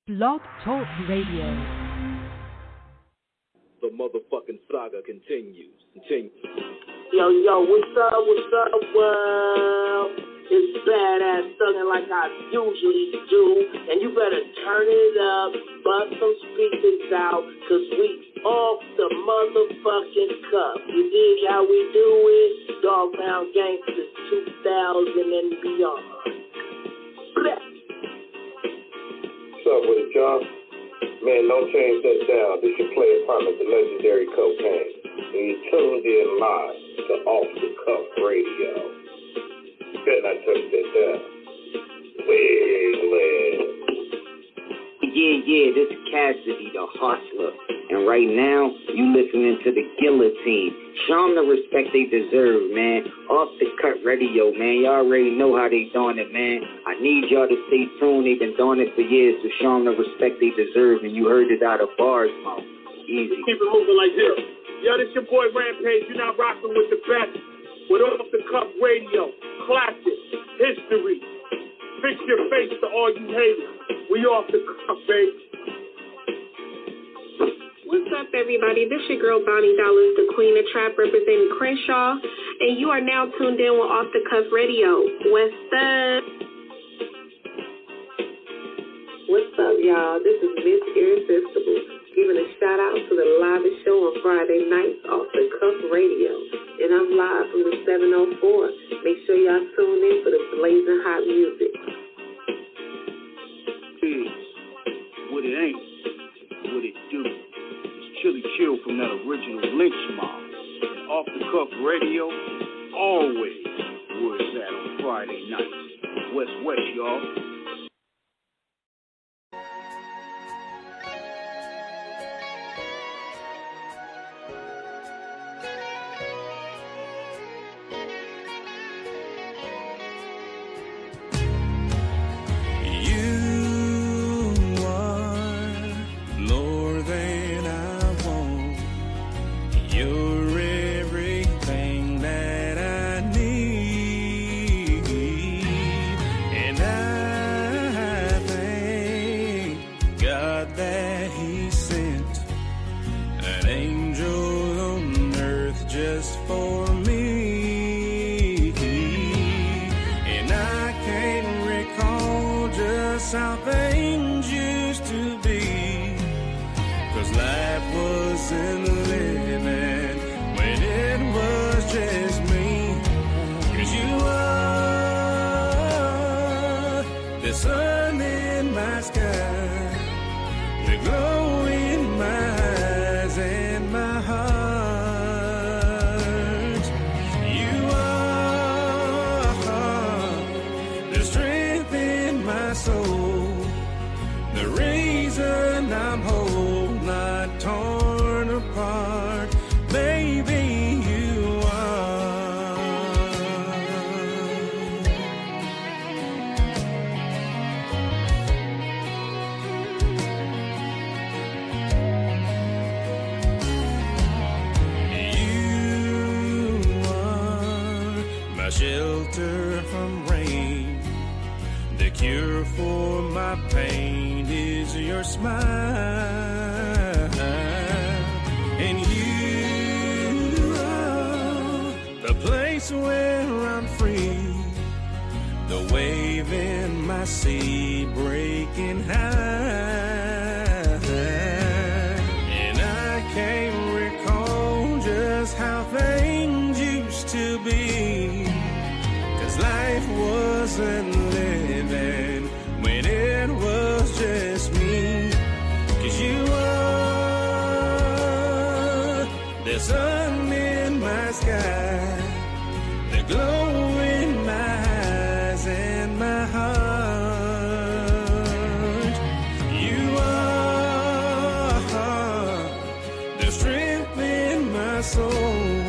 Blog Talk Radio. The motherfucking saga continues. Yo, what's up, world? It's badass thuggin' like I usually do, and you better turn it up, bust some speakers out, cause we off the motherfucking cuff. You dig how we do it? Dog Pound Gangsters 2000 and beyond. Bleh. What's up with it, y'all? Man, don't change that down. This your player partner, the legendary Cocaine. And you tuned in live to Off the Cuff Radio. Better not touch that down. Wiggly. Yeah, this is Cassidy, the hustler. And right now, you listening to the Guillotine. Show them the respect they deserve, man. Off the Cut Radio, man. Y'all already know how they doing it, man. I need y'all to stay tuned. They've been doing it for years, so show them the respect they deserve. And you heard it out of bars, mouth. Easy. Keep it moving like this. Yo, this your boy Rampage. You're not rocking with the best. With Off the Cuff Radio. Classic. History. Fix your face to all you haters. We off the cuff, baby. What's up, everybody? This your girl, Bonnie Dollars, the Queen of Trap, representing Crenshaw, and you are now tuned in with Off the Cuff Radio. What's up? What's up, y'all? This is Miss Irresistible, giving a shout out to the livest show on Friday nights, Off the Cuff Radio, and I'm live from the 704. Make sure y'all tune in for the blazing hot music. What it ain't, what it do. It's Chili Chill from that original Lynch Mob. And Off the Cuff Radio, always where it's at on Friday nights. West, y'all. Shelter from rain, the cure for my pain is your smile, and you are the place where I'm free, the wave in my sea breaking high, and I can't recall just how things used to be. Life wasn't living when it was just me. 'Cause you are the sun in my sky, the glow in my eyes and my heart. You are the strength in my soul,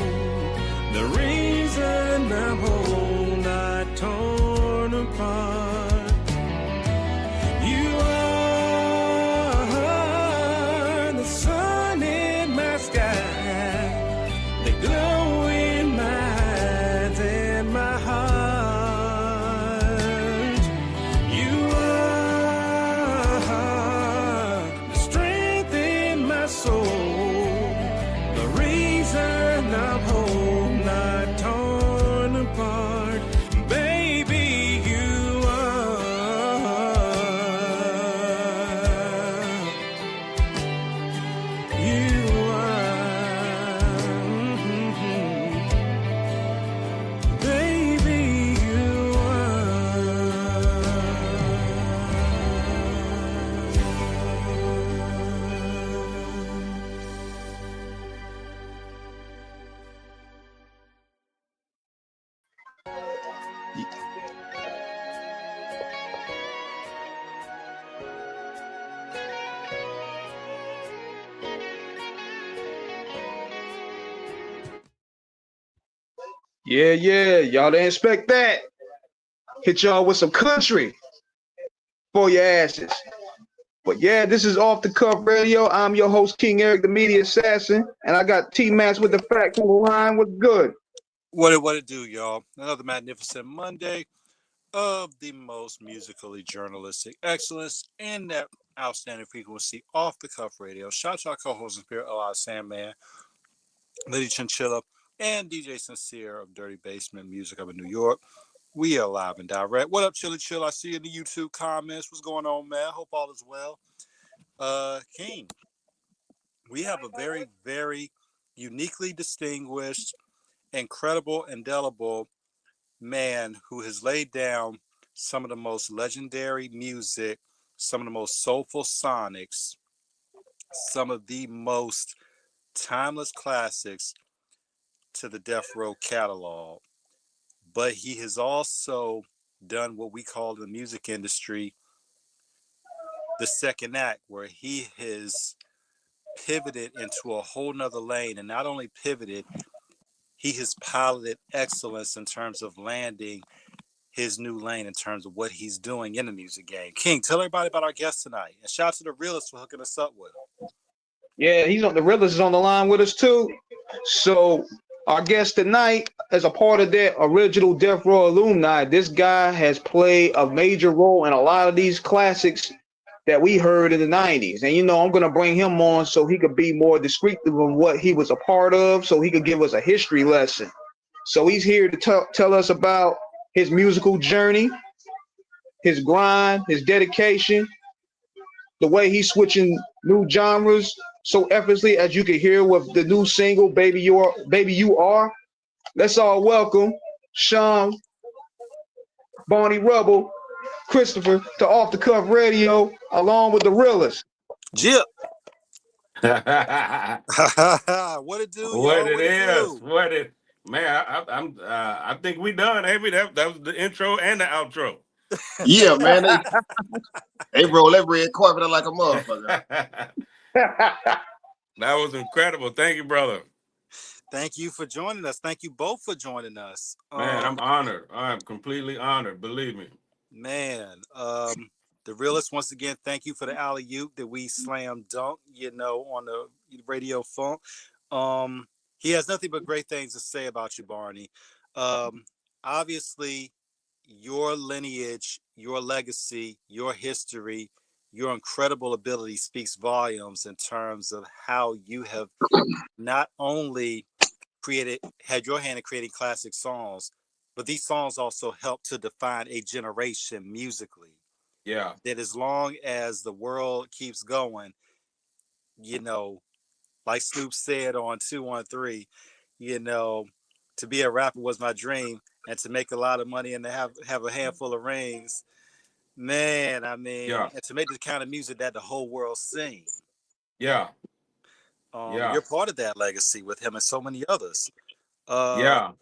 the reason I'm whole, not torn apart. Yeah, y'all didn't expect that. Hit y'all with some country for your asses. But yeah, this is Off the Cuff Radio. I'm your host, King Eric, the Media Assassin, and I got T-Max with the facts on the line. What's good? What it do, y'all? Another magnificent Monday of the most musically journalistic excellence and that outstanding frequency Off the Cuff Radio. Shout out to our co-host and spirit, Eli Sandman, Lady Chinchilla, and DJ Sincere of Dirty Basement Music up in New York. We are live and direct. What up, Chilly Chill? I see you in the YouTube comments. What's going on, man? Hope all is well. King, we have a very, very uniquely distinguished, incredible, indelible man who has laid down some of the most legendary music, some of the most soulful sonics, some of the most timeless classics to the Death Row catalog. But he has also done what we call in the music industry the second act, where he has pivoted into a whole nother lane, and not only pivoted, he has piloted excellence in terms of landing his new lane in terms of what he's doing in the music game. King, tell everybody about our guest tonight, and shout out to the realist for hooking us up with him. Yeah, the realist is on the line with us too. So our guest tonight, as a part of that original Death Row alumni, this guy has played a major role in a lot of these classics that we heard in the 90s. And, I'm going to bring him on so he could be more descriptive of what he was a part of, so he could give us a history lesson. So he's here to tell us about his musical journey, his grind, his dedication, the way he's switching new genres so effortlessly, as you can hear with the new single, Baby You Are. Let's all welcome Sean Barney Rubble Christopher to Off the Cuff Radio, along with the realist. Jip. What it do, y'all? Man, I think we done, Avery. That was the intro and the outro. Yeah, man. They roll that red carpet like a motherfucker. That was incredible. Thank you, brother. Thank you for joining us. Thank you both for joining us. Man, I'm honored. I'm completely honored. Believe me. Man, the realist, once again, thank you for the alley-oop that we slam dunk, on the radio funk. He has nothing but great things to say about you, Barney. Obviously, your lineage, your legacy, your history, your incredible ability speaks volumes in terms of how you have not only had your hand in creating classic songs, but these songs also help to define a generation musically. Yeah. That as long as the world keeps going, like Snoop said on 213, to be a rapper was my dream, and to make a lot of money and to have a handful of rings. Man, I mean, and to make the kind of music that the whole world sings. Yeah. You're part of that legacy with him and so many others. Tell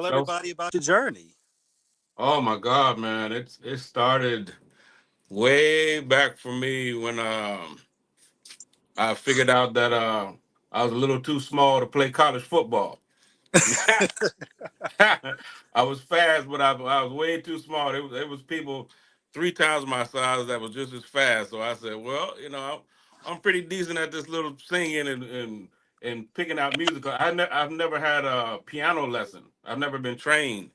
everybody about your journey. Oh my God, man. It started way back for me when I figured out that I was a little too small to play college football. I was fast, but I was way too small. It was people 3 times my size that was just as fast. So I said, well, I'm pretty decent at this little singing and picking out music. I've never had a piano lesson. I've never been trained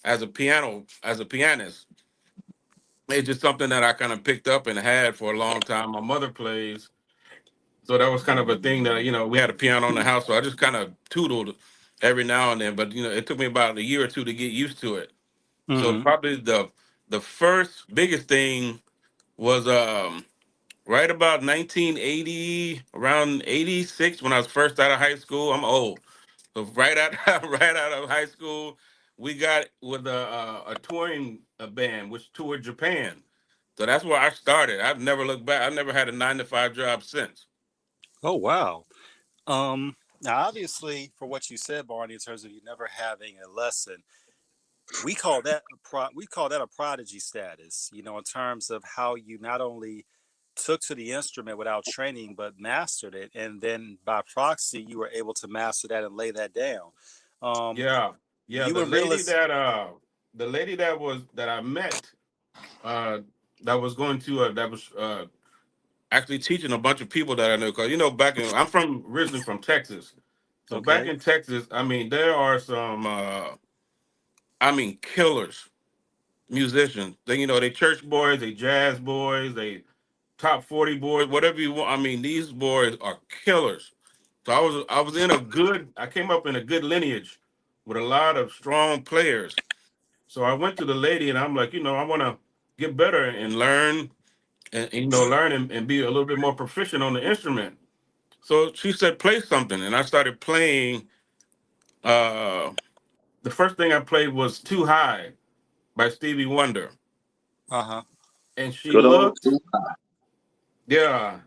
as a pianist. It's just something that I kind of picked up and had for a long time. My mother plays, so that was kind of a thing that, we had a piano in the house, so I just kind of tootled every now and then. But, it took me about a year or two to get used to it. Mm-hmm. So probably the first biggest thing was right about 1980, around 86, when I was first out of high school. I'm old. So right out of high school, we got with a touring band which toured Japan. So that's where I started. I've never looked back. I've never had a 9-to-5 job since. Oh wow. Now obviously, for what you said, Barney, in terms of you never having a lesson, we call that a prodigy status. In terms of how you not only took to the instrument without training, but mastered it, and then by proxy, you were able to master that and lay that down. Yeah. You The and lady Realist. that I met, that was going to that was actually teaching a bunch of people that I know. Because I'm originally from Texas. So back Okay. in Texas, I mean, there are some killers, musicians. They church boys, they jazz boys, they top 40 boys, whatever you want. I mean, these boys are killers. So I came up in a good lineage with a lot of strong players. So I went to the lady and I'm like, I want to get better and learn and be a little bit more proficient on the instrument. So she said, play something. And I started playing. The first thing I played was Too High by Stevie Wonder. Uh-huh. And she Good old looked, Tupac. yeah.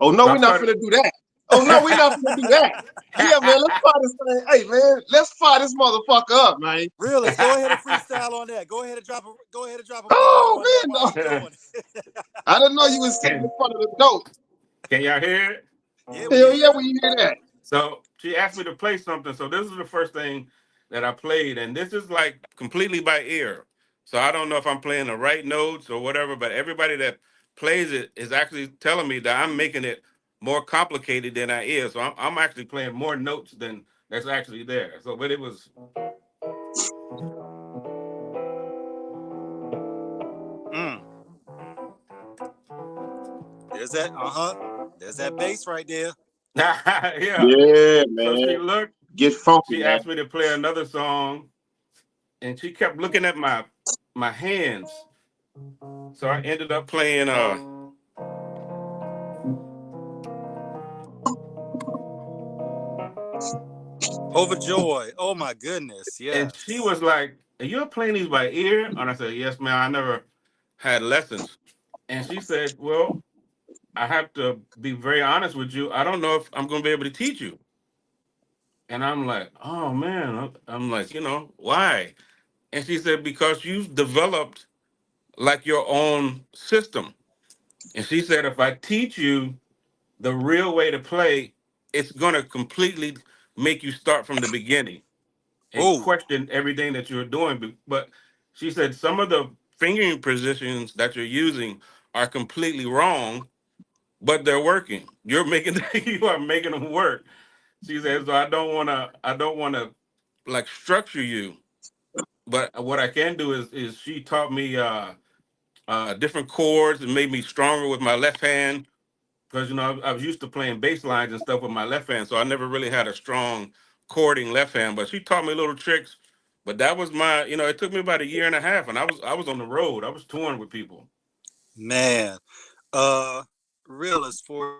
Oh no, So I we're not started. finna do that. Oh no, we're not finna do that. Yeah, man, let's fire this thing. Hey man, let's fire this motherfucker up, man. Realist, go ahead and freestyle on that. Go ahead and drop a few bars Oh on that man, while he's no. doing it. I didn't know you was sitting in can, front of the dope. can y'all hear it? Yeah, we can Hell yeah, hear it. when you hear that. So she asked me to play something. So this is the first thing that I played, and this is like completely by ear. So I don't know if I'm playing the right notes or whatever, but everybody that plays it is actually telling me that I'm making it more complicated than I is. So I'm actually playing more notes than that's actually there. So, but it was. Mm. There's that. There's that bass right there. Yeah. Yeah, So she man. looked. Get funky, She man. asked me to play another song, and she kept looking at my hands. So I ended up playing Overjoy. Oh my goodness. and she Yes. was like, "Are you playing these by ear?" And I said, "Yes, ma'am. I never had lessons." And she said, "Well, I have to be very honest with you. I don't know if I'm going to be able to teach you." And I'm like, "Oh man." I'm like, why? And she said, "Because you've developed like your own system." And she said, "If I teach you the real way to play, it's going to completely make you start from the beginning and Oh, question everything that you're doing." But she said some of the fingering positions that you're using are completely wrong, but they're working. You are making them work. She said, "So I don't wanna like structure you, but what I can do is she taught me different chords and made me stronger with my left hand." Because I was used to playing bass lines and stuff with my left hand, so I never really had a strong chording left hand. But she taught me little tricks. But that was it took me about a year and a half, and I was on the road. I was touring with people. man. Realist, for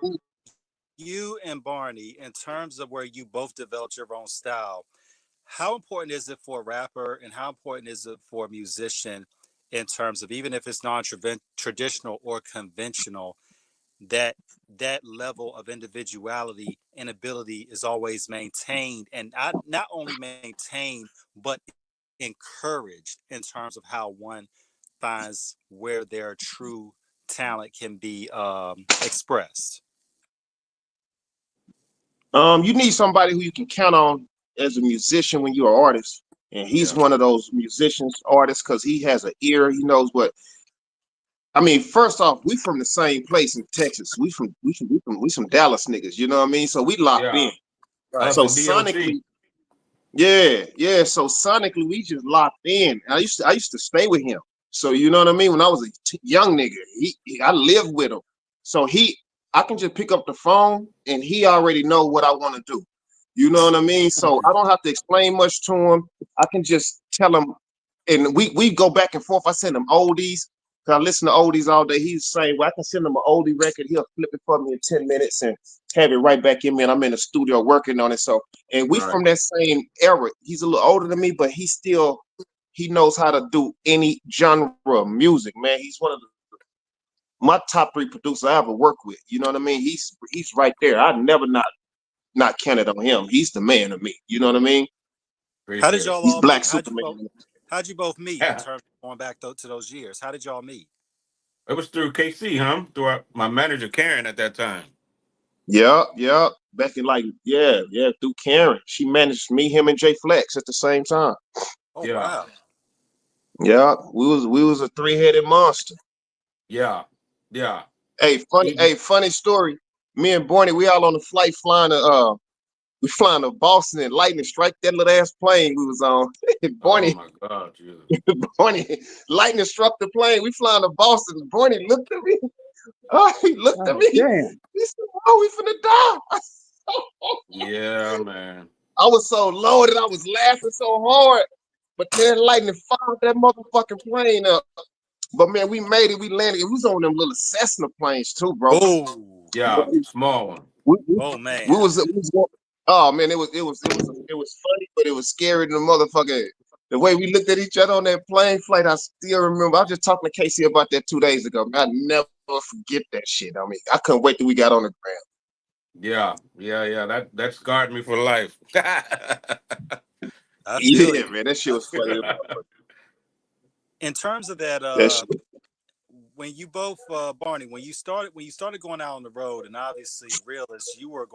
you and Barney, in terms of where you both developed your own style, how important is it for a rapper and how important is it for a musician in terms of, even if it's non-traditional or conventional, that that level of individuality and ability is always maintained, and not only maintained but encouraged in terms of how one finds where their true talent can be expressed? You need somebody who you can count on as a musician when you're an artist. And he's Yeah, one of those musicians, artists, because he has an ear. He knows what. I mean, first off, we from the same place in Texas. We from Dallas niggas. You know what I mean? So we locked yeah. in. Right. Us So and DOC. sonically, yeah, yeah. So sonically, we just locked in. And I used to stay with him. So you know what I mean. When I was a young nigga, I lived with him. So I can just pick up the phone and he already know what I want to do. You know what I mean. So I don't have to explain much to him. I can just tell him, and we go back and forth. I send him oldies. Cause I listen to oldies all day. He's the same way. I can send him an oldie record. He'll flip it for me in 10 minutes and have it right back in me. And I'm in the studio working on it. So and we Right. from that same era. He's a little older than me, but he knows how to do any genre of music, man. He's one of my top 3 producers I ever worked with. You know what I mean? He's right there. I never not counted on him. He's the man of me. You know what I mean? How did Appreciate it. y'all He's all Black meet? Superman. How'd you both meet in Yeah. terms of going back to those years? How did y'all meet? It was through KC, huh? Through my manager Karen at that time. Yeah. Back in through Karen. She managed me, him, and Jay Flex at the same time. Oh Yeah, wow. Yeah, we was a three-headed monster. yeah, yeah. Hey, funny story. Me and Barney, we all on the flight flying to Boston and lightning strike that little ass plane we was on. Oh Barney, my God, Jesus. Barney, lightning struck the plane. We flying to Boston. Barney looked at me. Oh, he looked at Oh, me. damn. He said, "Oh, we finna die." Yeah, man. I was so loaded. I was laughing so hard. But man, lightning fired that motherfucking plane up. But man, we made it. We landed. It was on them little Cessna planes too, bro. Oh. Yeah, small one. We Oh we man. was oh man, it was funny, but it was scary to the motherfucker. The way we looked at each other on that plane flight, I still remember. I was just talking to Casey about that 2 days ago. I never forget that shit. I mean, I couldn't wait till we got on the ground. Yeah. That scarred me for life. I feel Yeah, you. man, that shit was funny. In terms of that, That shit. when you both, Barney, when you started going out on the road, and obviously Realist, you were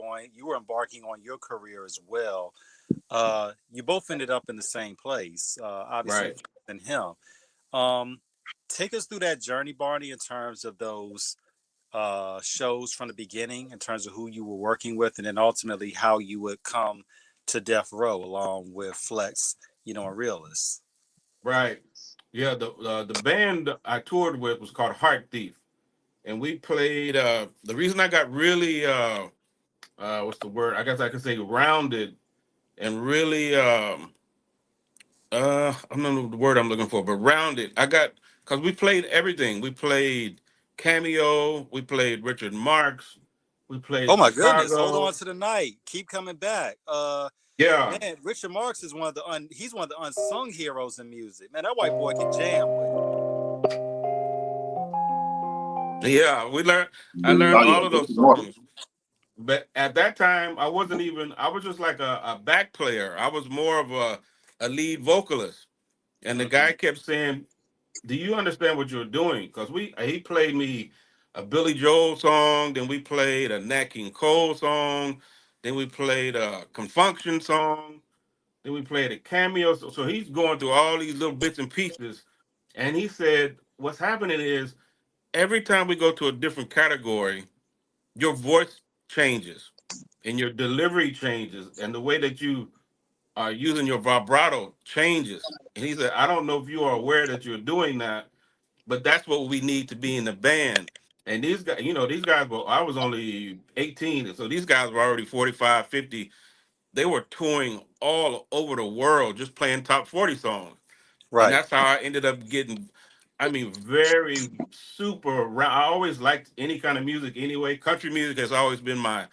embarking on your career as well. You both ended up in the same place, obviously, Right. and him. Um, Take us through that journey, Barney, in terms of those shows from the beginning, in terms of who you were working with, and then ultimately how you would come to Death Row along with Flex, and Realist. Right. Yeah, the band I toured with was called Heart Thief. And we played the reason I got really what's the word? I guess I could say rounded and really I don't know the word I'm looking for, but rounded. I got because we played everything. We played Cameo, we played Richard Marx, we Oh played my goodness! Hold Chicago. on to the night. Keep coming back. Yeah. Man, Richard Marx is he's one of the unsung heroes in music. Man, that white boy can jam with Yeah, I learned Oh yeah, all of those songs. But at that time I wasn't even I was just like a back player. I was more of a lead vocalist. And the it. Hmm. guy kept saying, "Do you understand what you're doing?" Because he played me a Billy Joel song, then we played a Nat King Cole song, then we played a Confunction song, then we played a Cameo. So he's going through all these little bits and pieces, and he said, "What's happening is every time we go to a different category, your voice changes, and your delivery changes, and the way that you are using your vibrato changes." And he said, "I don't know if you are aware that you're doing that, but that's what we need to be in the band." And these guys, these guys were, I was only 18. So these guys were already 45, 50. They were touring all over the world, just playing top 40 songs. And Right. that's how I ended up getting, I mean, very super around. I always liked any kind of music anyway. Country music has always been my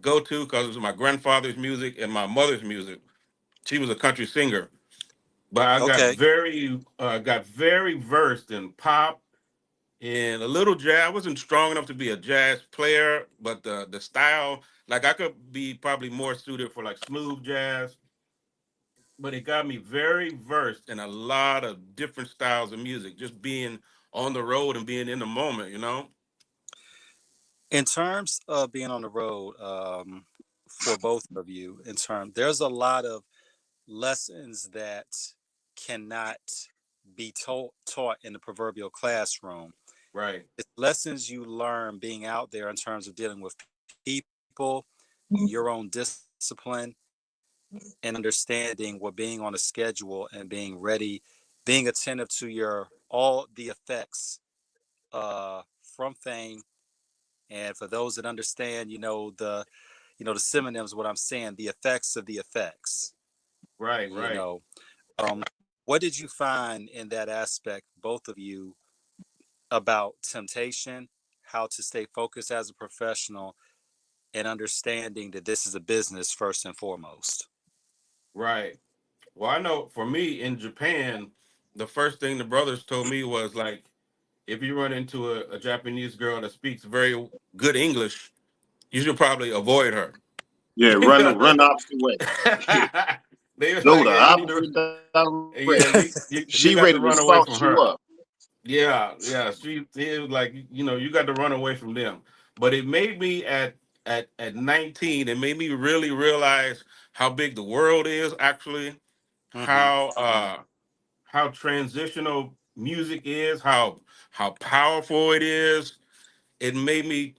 go-to because it was my grandfather's music and my mother's music. She was a country singer. But I Okay. got very versed in pop and a little jazz. I wasn't strong enough to be a jazz player, but the style, like I could be probably more suited for like smooth jazz. But it got me very versed in a lot of different styles of music, just being on the road and being in the moment. In terms of being on the road, for both of you, there's a lot of lessons that cannot be taught in the proverbial classroom. Right, It's lessons you learn being out there in terms of dealing with people, your own discipline, and understanding what being on a schedule and being ready, being attentive to your all the effects from fame. And for those that understand, the synonyms, what I'm saying, the effects of the effects. right, You right. know, um, what did you find in that aspect, both of you, about temptation, how to stay focused as a professional, and understanding that this is a business first and foremost? Right. Well, I know for me in Japan, the first thing the brothers told me was like, if you run into a Japanese girl that speaks very good English, you should probably avoid her. Yeah, run the opposite way. They was Go like, the yeah, you need to, opposite direction. yeah, you She got ready to to run away salt from you her. up. Yeah. She it was like, you got to run away from them. But it made me at at 19, it made me really realize how big the world is actually, how transitional music is, how powerful it is. It made me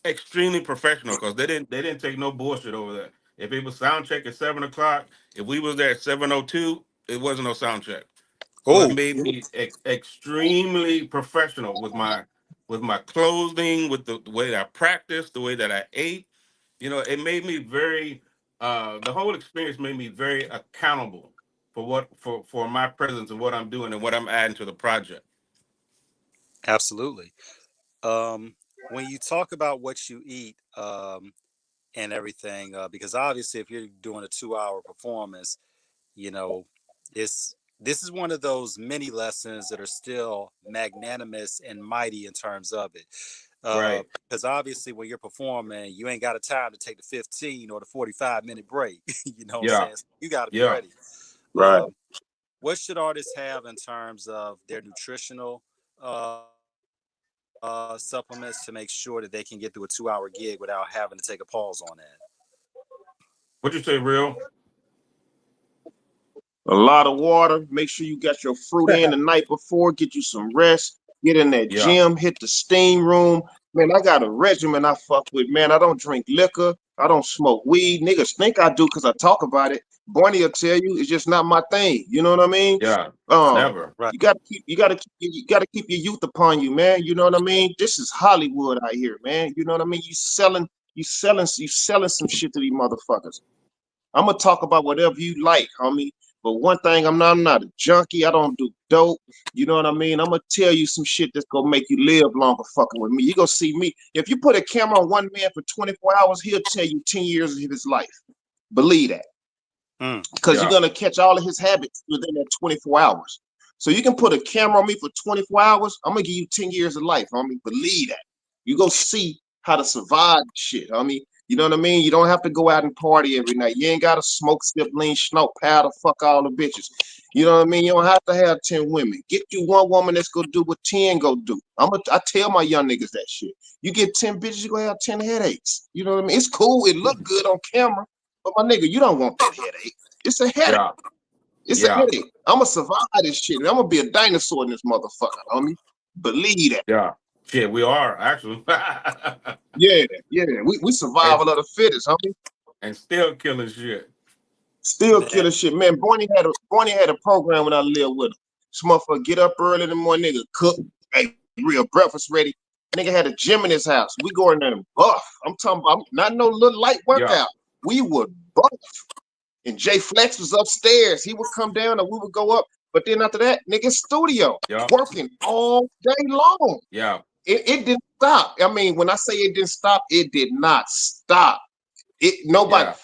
extremely professional because they didn't take no bullshit over there. If it was sound check at 7 o'clock, if we was there at 7:02, it wasn't no sound check. So it Oh, made me extremely professional with my clothing, with the way that I practiced, the way that I ate. You know, it made me very. The whole experience made me very accountable for for my presence and what I'm doing and what I'm adding to the project. absolutely. When you talk about what you eat, and everything, because obviously, if you're doing a 2 hour performance, you know, it's this is one of those mini lessons that are still magnanimous and mighty in terms of it. Right. Because obviously, when you're performing, you ain't got a time to take the 15 or the 45-minute break. You know what I'm Yeah. saying? So you got to be Yeah. ready. Right. What should artists have in terms of their nutritional supplements to make sure that they can get through a 2 hour gig without having to take a pause on that? What you say, real? A lot of water. Make sure you got your fruit in the night before. Get you some rest. Get in that Yeah. gym. Hit the steam room. Man, I got a regimen I fuck with. Man, I don't drink liquor. I don't smoke weed. Niggas think I do because I talk about it. Barney will tell you it's just not my thing. You know what I mean? Yeah. Never. Right. You gotta keep your youth upon you, man. You know what I mean? This is Hollywood out here, man. You know what I mean? You selling some shit to these motherfuckers. I'm gonna talk about whatever you like, homie. But one thing, I'm not a junkie. I don't do dope. You know what I mean? I'm gonna tell you some shit that's gonna make you live longer fucking with me. You gonna see me. If you put a camera on one man for 24 hours, he'll tell you 10 years of his life. Believe that. Because you're Yeah. gonna catch all of his habits within that 24 hours. So you can put a camera on me for 24 hours. I'm gonna give you 10 years of life, homie. Believe that. You go see how to survive shit, homie. You know what I mean? You don't have to go out and party every night. You ain't gotta smoke, sip, lean, smoke, powder, fuck all the bitches. You know what I mean? You don't have to have 10 women. Get you one woman that's gonna do what 10 go do. I tell my young niggas that shit. You get 10 bitches, you gonna have 10 headaches. You know what I mean? It's cool, it look good on camera, but my nigga, you don't want that headache. It's a headache. Yeah. It's a Yeah. headache. I'm gonna survive this shit. And I'm gonna be a dinosaur in this motherfucker, homie. Believe that. Yeah. Shit, we are actually. Yeah. We and, survival of the fittest, homie. and still killing shit. Still Man, killing shit, man. Barney had a program when I lived with him. This motherfucker get up early in the morning, nigga cook, hey, real breakfast ready. Nigga had a gym in his house. We go in there and buff. I'm talking about not no little light Yeah. workout. We would buff. And Jay Flex was upstairs. He would come down and we would go up. But then after that, nigga, studio Yeah. working all day long. Yeah. It didn't stop. I mean, when I say it didn't stop, it did not stop. Nobody. Yeah.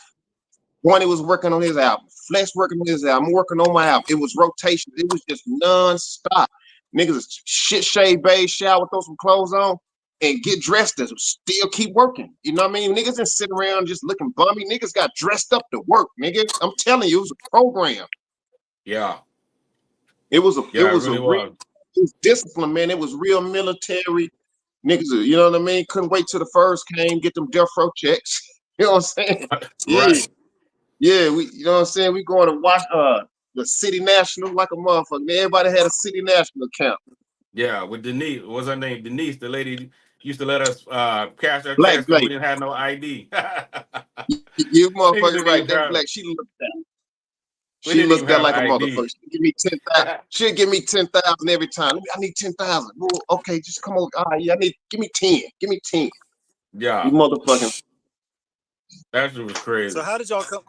Barney was working on his album. Flex working on his album. I'm working on my album. It was rotation. It was just non-stop. Niggas shit shave, bathe, shower, throw some clothes on, and get dressed and still keep working. You know what I mean? Niggas didn't sit around just looking bummy. Niggas got dressed up to work, nigga. I'm telling you, it was a program. Yeah. It was Yeah. It really was. it was discipline, man. It was real military. Niggas, you know what I mean? Couldn't wait till the first came, get them death row checks. You know what I'm saying? Yeah. Right. Yeah, you know what I'm saying? We going to watch the City National like a motherfucker. Everybody had a City National account. Yeah. With Denise, what's her name? Denise, the lady used to let us cash our Black checks because we Blake. didn't have no ID. You Niggas motherfucker didn't right. even That have. black, she looked that. We She didn't even looked that have like a ID. motherfucker. She'd give me 10,000. She'd give me 10,000 every time. I need 10,000. Well, okay, just come over. All right, yeah, give me 10. Give me 10. Yeah. You motherfucking. That shit was crazy. so how did y'all come?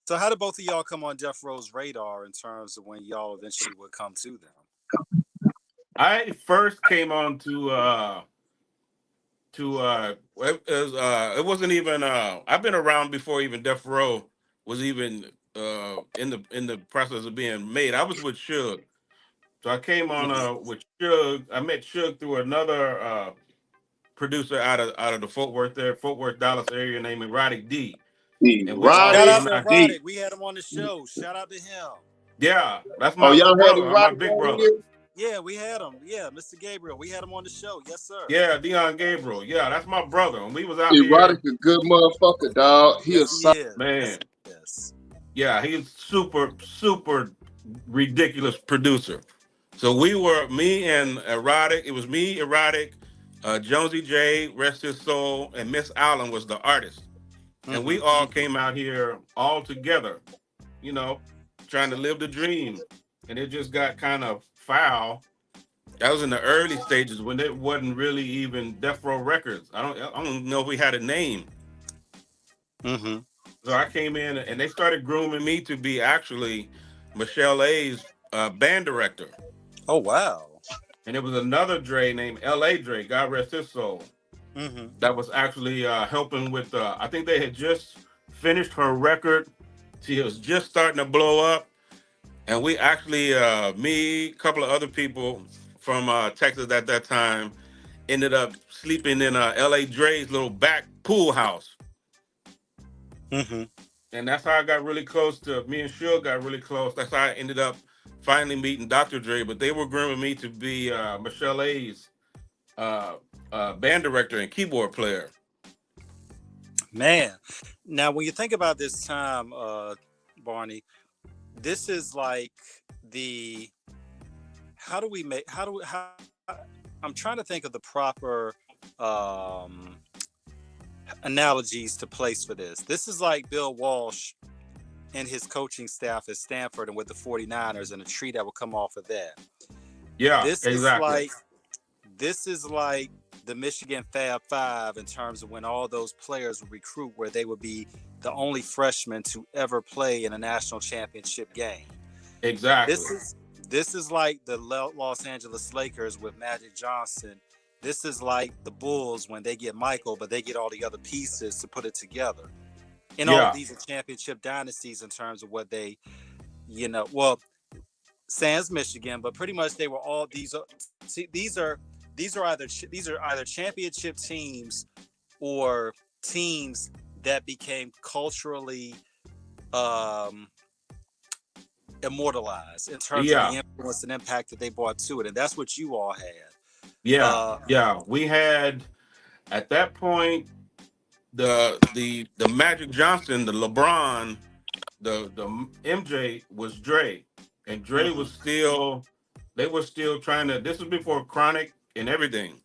So how did both of y'all come on Death Row's radar in terms of when y'all eventually would come to them? I first came on it wasn't even I've been around before even Death Row was even in the process of being made. I was with Suge. So I came on with Suge. I met Suge through another producer out of the Fort Worth, Dallas area named Erotic D. And we all Shout Roddy out him to and I, Erotic. We had him on the show. Shout out to him. yeah, that's Oh, my little y'all had brother, my Roddy big on brother. here? Yeah, we had him. Yeah, Mr. Gabriel. We had him on the show. Yes, sir. Yeah, Dion Gabriel. Yeah, that's my brother. And we was out Erotic here, a good motherfucker, dog. He a Yes, he is. man. Yes. Yeah, he's super ridiculous producer. So we were me and Erotic. It was me, Erotic, Jonesy J, rest his soul, and Miss Allen was the artist. And we Mm-hmm. all came out here all together, you know, trying to live the dream. And it just got kind of foul. That was in the early stages when it wasn't really even Death Row Records. I don't know if we had a name. Mm-hmm. So I came in and they started grooming me to be actually Michelle A's band director. Oh, wow. And it was another Dre named L.A. Dre, God rest his soul, Mm-hmm. that was actually helping with, I think they had just finished her record. She was just starting to blow up. And we actually, me, a couple of other people from Texas at that time, ended up sleeping in L.A. Dre's little back pool house. Mm-hmm. And that's how I got really close to, me and Suge got really close. That's how I ended up finally meeting Dr. Dre. But they were grooming me to be Michelle A's band director and keyboard player. Man. Now, when you think about this time, Barney, this is like the how do we make how do we how I'm trying to think of the proper um analogies to place for this. This is like Bill Walsh and his coaching staff at Stanford and with the 49ers and a tree that will come off of that. Yeah, This exactly. is like the Michigan Fab Five in terms of when all those players would recruit, where they would be the only freshmen to ever play in a national championship game. Exactly. This is like the Los Angeles Lakers with Magic Johnson. This is like the Bulls when they get Michael, but they get all the other pieces to put it together. And all of these are championship dynasties in terms of what they, well, sans Michigan, but pretty much they were all these are either championship teams or teams that became culturally immortalized in terms of the influence and impact that they brought to it, and that's what you all had. Yeah. We had at that point the Magic Johnson, the LeBron, the MJ was Dre, and Dre was still. They were still trying to. This was before Chronic and everything.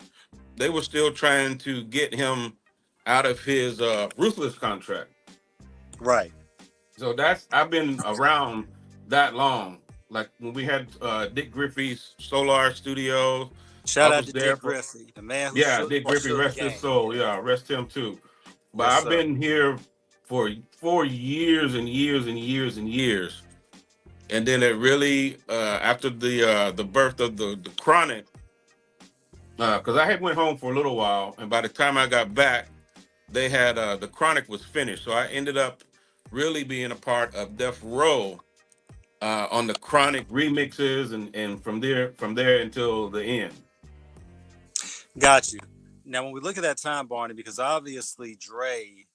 They were still trying to get him out of his Ruthless contract. Right. So I've been around that long. Like when we had Dick Griffey's Solar Studios. Shout out to Dick Griffey, the man who Dick Griffey, rest his soul. Yeah, rest him too. But I've been here for 4 years and years and years and years. And then it really, after the birth of the Chronic, because I had went home for a little while, and by the time I got back, they had the Chronic was finished. So I ended up really being a part of Death Row on the Chronic remixes, and from there until the end. Got you. Now, when we look at that time, Barney, because obviously Dre,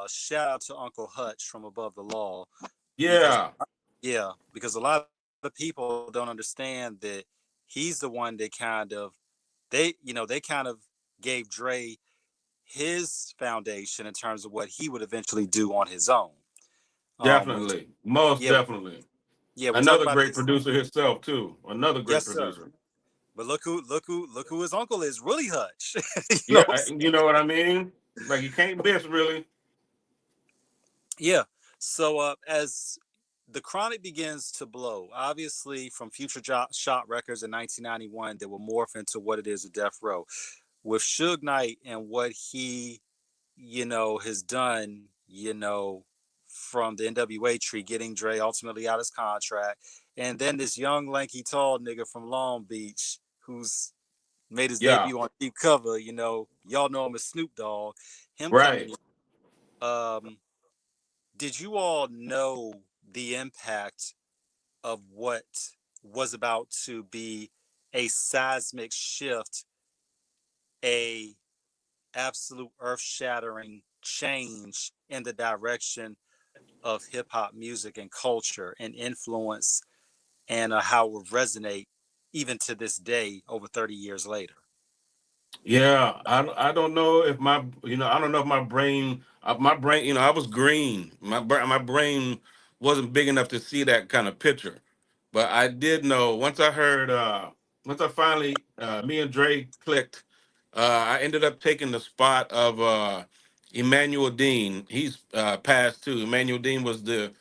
shout out to Uncle Hutch from Above the Law. Yeah. Because a lot of people don't understand that he's the one that they kind of gave Dre his foundation in terms of what he would eventually do on his own. Definitely. Most definitely. Yeah. Another great producer himself too. Another great producer. Sir. But look who his uncle is, really Hutch. You know what I mean? Like you can't miss really. Yeah. So as the Chronic begins to blow, obviously from Future Shot Records in 1991, they will morph into what it is at Death Row. With Suge Knight and what he, has done, from the NWA tree, getting Dre ultimately out his contract. And then this young, lanky, tall nigga from Long Beach who's made his debut on Deep Cover, y'all know him as Snoop Dogg. Him coming in. Did you all know the impact of what was about to be a seismic shift, a absolute earth-shattering change in the direction of hip-hop music and culture and influence, and how it would resonate even to this day, over 30 years later. Yeah, I don't know if I don't know if my brain, I was green. My brain wasn't big enough to see that kind of picture. But I did know once I finally, me and Dre clicked, I ended up taking the spot of Emmanuel Dean. He's passed too. Emmanuel Dean was the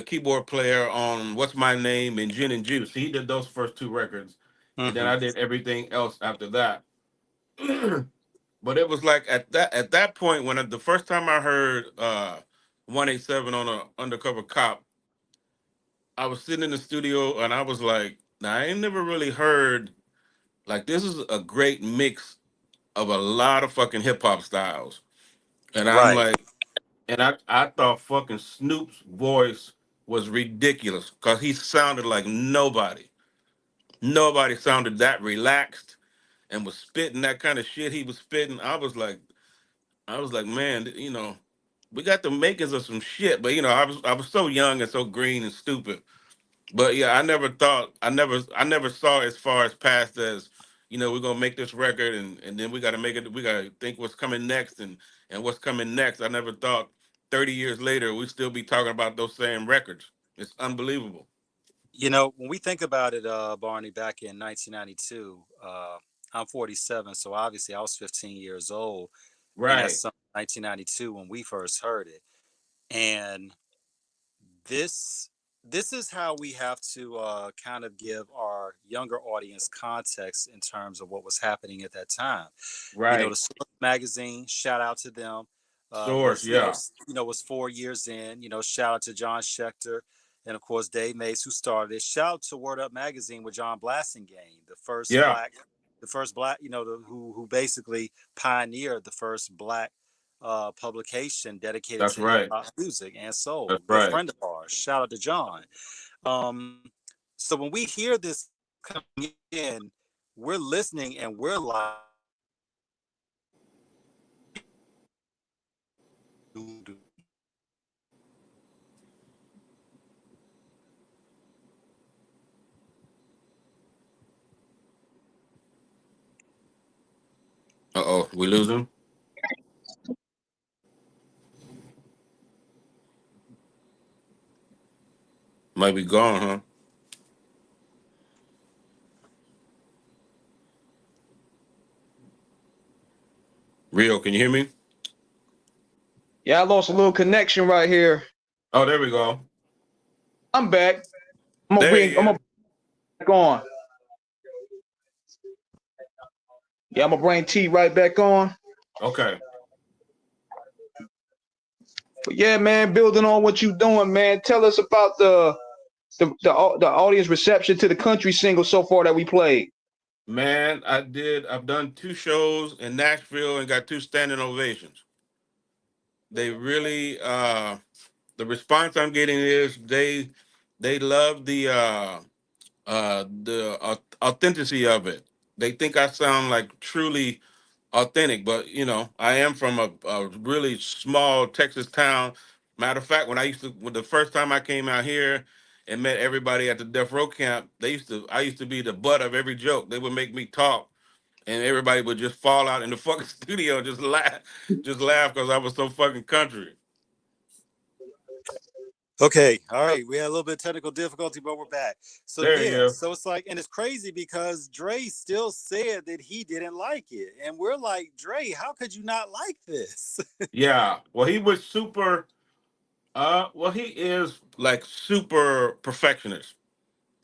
keyboard player on What's My Name and Gin and Juice. He did those first two records, and then Hmm. I did everything else after that. But it was like at that point when the first time I heard 187 on a Undercover Cop, I was sitting in the studio and I was like, now I ain't never really heard, like, this is a great mix of a lot of fucking hip hop styles. And I'm Right. like, and I thought fucking Snoop's voice was ridiculous because he sounded like nobody. Nobody sounded that relaxed and was spitting that kind of shit he was spitting. I was like, man, we got the makers of some shit, but I was so young and so green and stupid. But yeah, I never saw as far as past as, we're gonna make this record and then we gotta make it, we gotta think what's coming next and what's coming next. I never thought 30 years later we'd still be talking about those same records. It's unbelievable. When we think about it, Barney, back in 1992, I'm 47, so obviously I was 15 years old in that Right. summer, 1992, when we first heard it. And this this is how we have to kind of give our younger audience context in terms of what was happening at that time. The Right. Source magazine, shout out to them. Source, Was you know yeah. s- you know was 4 years in. Shout out to John Schechter, and of course Dave Mays, who started it. Shout out to Word Up magazine with John Blassingame, Yeah. the first black, who basically pioneered the first black publication dedicated That's to hip right. hop music and That's soul. Good right. friend of ours. Shout out to John. So when we hear this coming in, we're listening and we're like, Uh-oh, we lose him? Might be gone, huh? Rio, can you hear me? Yeah, I lost a little connection right here. Oh, there we go. I'm back. There he I'm is. gonna back on. Yeah, I'm gonna bring T right back on. Okay. But yeah, man, building on what you doing, man. Tell us about the audience reception to the country single so far that we played. Man, I've done two shows in Nashville and got two standing ovations. They really the response I'm getting is they love the authenticity of it. They think I sound like truly authentic, but I am from a really small Texas town. Matter of fact, when the first time I came out here and met everybody at the Death Row camp, I used to be the butt of every joke. They would make me talk, and everybody would just fall out in the fucking studio and just laugh because I was so fucking country. okay, all right, we had a little bit of technical difficulty, but we're back. So There you yeah, go. so it's like, and it's crazy because Dre still said that he didn't like it, and we're like, Dre, how could you not like this? Yeah. Well, he was super. Well, he is like super perfectionist.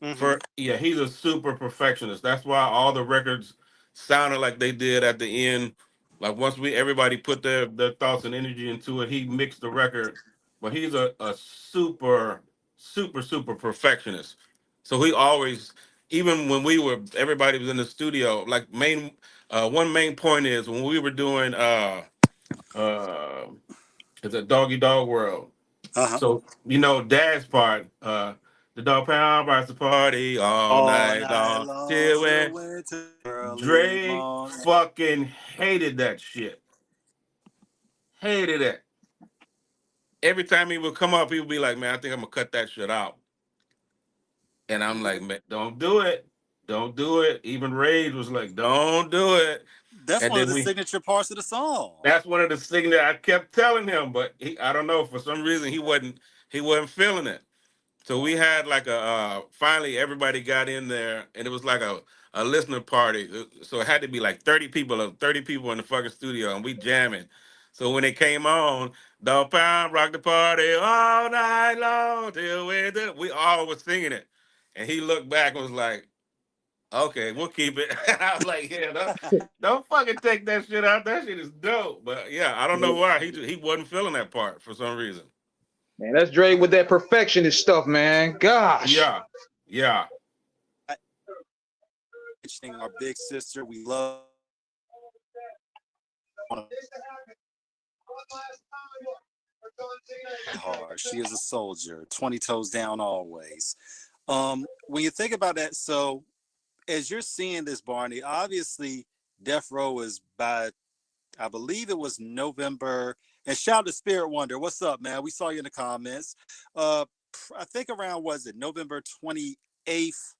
Hmm. He's a super perfectionist. That's why all the records sounded like they did at the end. Like once everybody put their thoughts and energy into it, he mixed the record. But he's a super, super, super perfectionist. So he always, even when everybody was in the studio, like one main point is when we were doing uh it's a doggy dog world. Uh-huh. So Dad's part, the dog pound rides the party all All night night long long till till when winter early Dre morning. fucking hated that shit. Hated it. Every time he would come up, he would be like, "Man, I think I'm gonna cut that shit out." And I'm like, "Man, don't do it. Don't do it. Even Rage was like, don't do it. That's And one of then the signature parts of the song. that's one of the things that I kept telling him, but I don't know, for some reason he wasn't feeling it. So we had like finally everybody got in there, and it was like a listener party. So it had to be like 30 people in the fucking studio, and we jamming. So when it came on, the pound rock the party all night long till we all was singing it. And he looked back and was like, okay, we'll keep it. And I was like, yeah, don't fucking take that shit out. That shit is dope. But yeah, I don't know why he wasn't feeling that part for some reason. Man, that's Dre with that perfectionist stuff, man. Gosh. Yeah. Our big sister, we love. Hard. She is a soldier, 20 toes down always. When you think about that, so as you're seeing this, Barney, obviously Death Row is by, I believe it was November. And shout out to Spirit Wonder. What's up, man? We saw you in the comments. I think around, was it November 28th,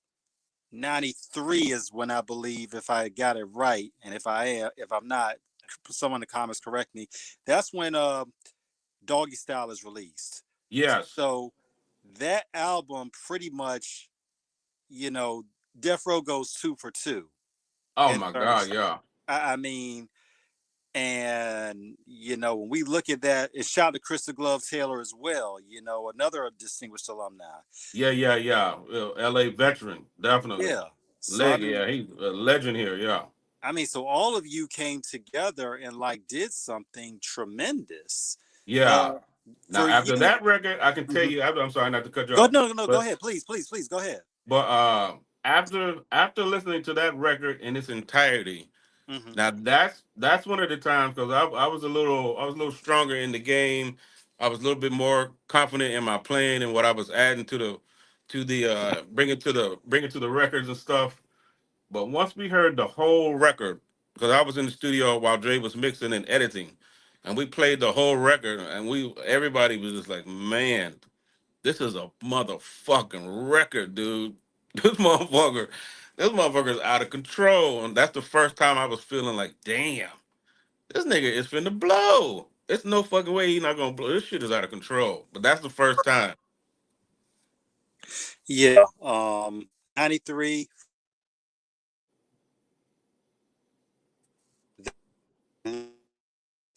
93 is when, I believe, if I got it right, and if I'm not, someone in the comments correct me. That's when Doggy Style is released. Yes. So that album pretty much, Death Row goes 2 for 2. Oh my God, yeah. I mean, and when we look at that, it's shout to Krista Glove Taylor as well, another distinguished alumni. Yeah. LA veteran, definitely. Yeah. So, he's a legend here, yeah. I mean, so all of you came together and did something tremendous. Yeah. Now after that record, I can tell you. I'm sorry not to cut you off. No, go ahead, please, go ahead. But after listening to that record in its entirety, now that's one of the times, because I was a little stronger in the game. I was a little bit more confident in my playing and what I was adding to the bringing to the records and stuff. But once we heard the whole record, because I was in the studio while Dre was mixing and editing, and we played the whole record, and everybody was just like, man, this is a motherfucking record, dude. This motherfucker's out of control. And that's the first time I was feeling like, damn, this nigga is finna blow. It's no fucking way he's not gonna blow. This shit is out of control. But that's the first time. Yeah. 93.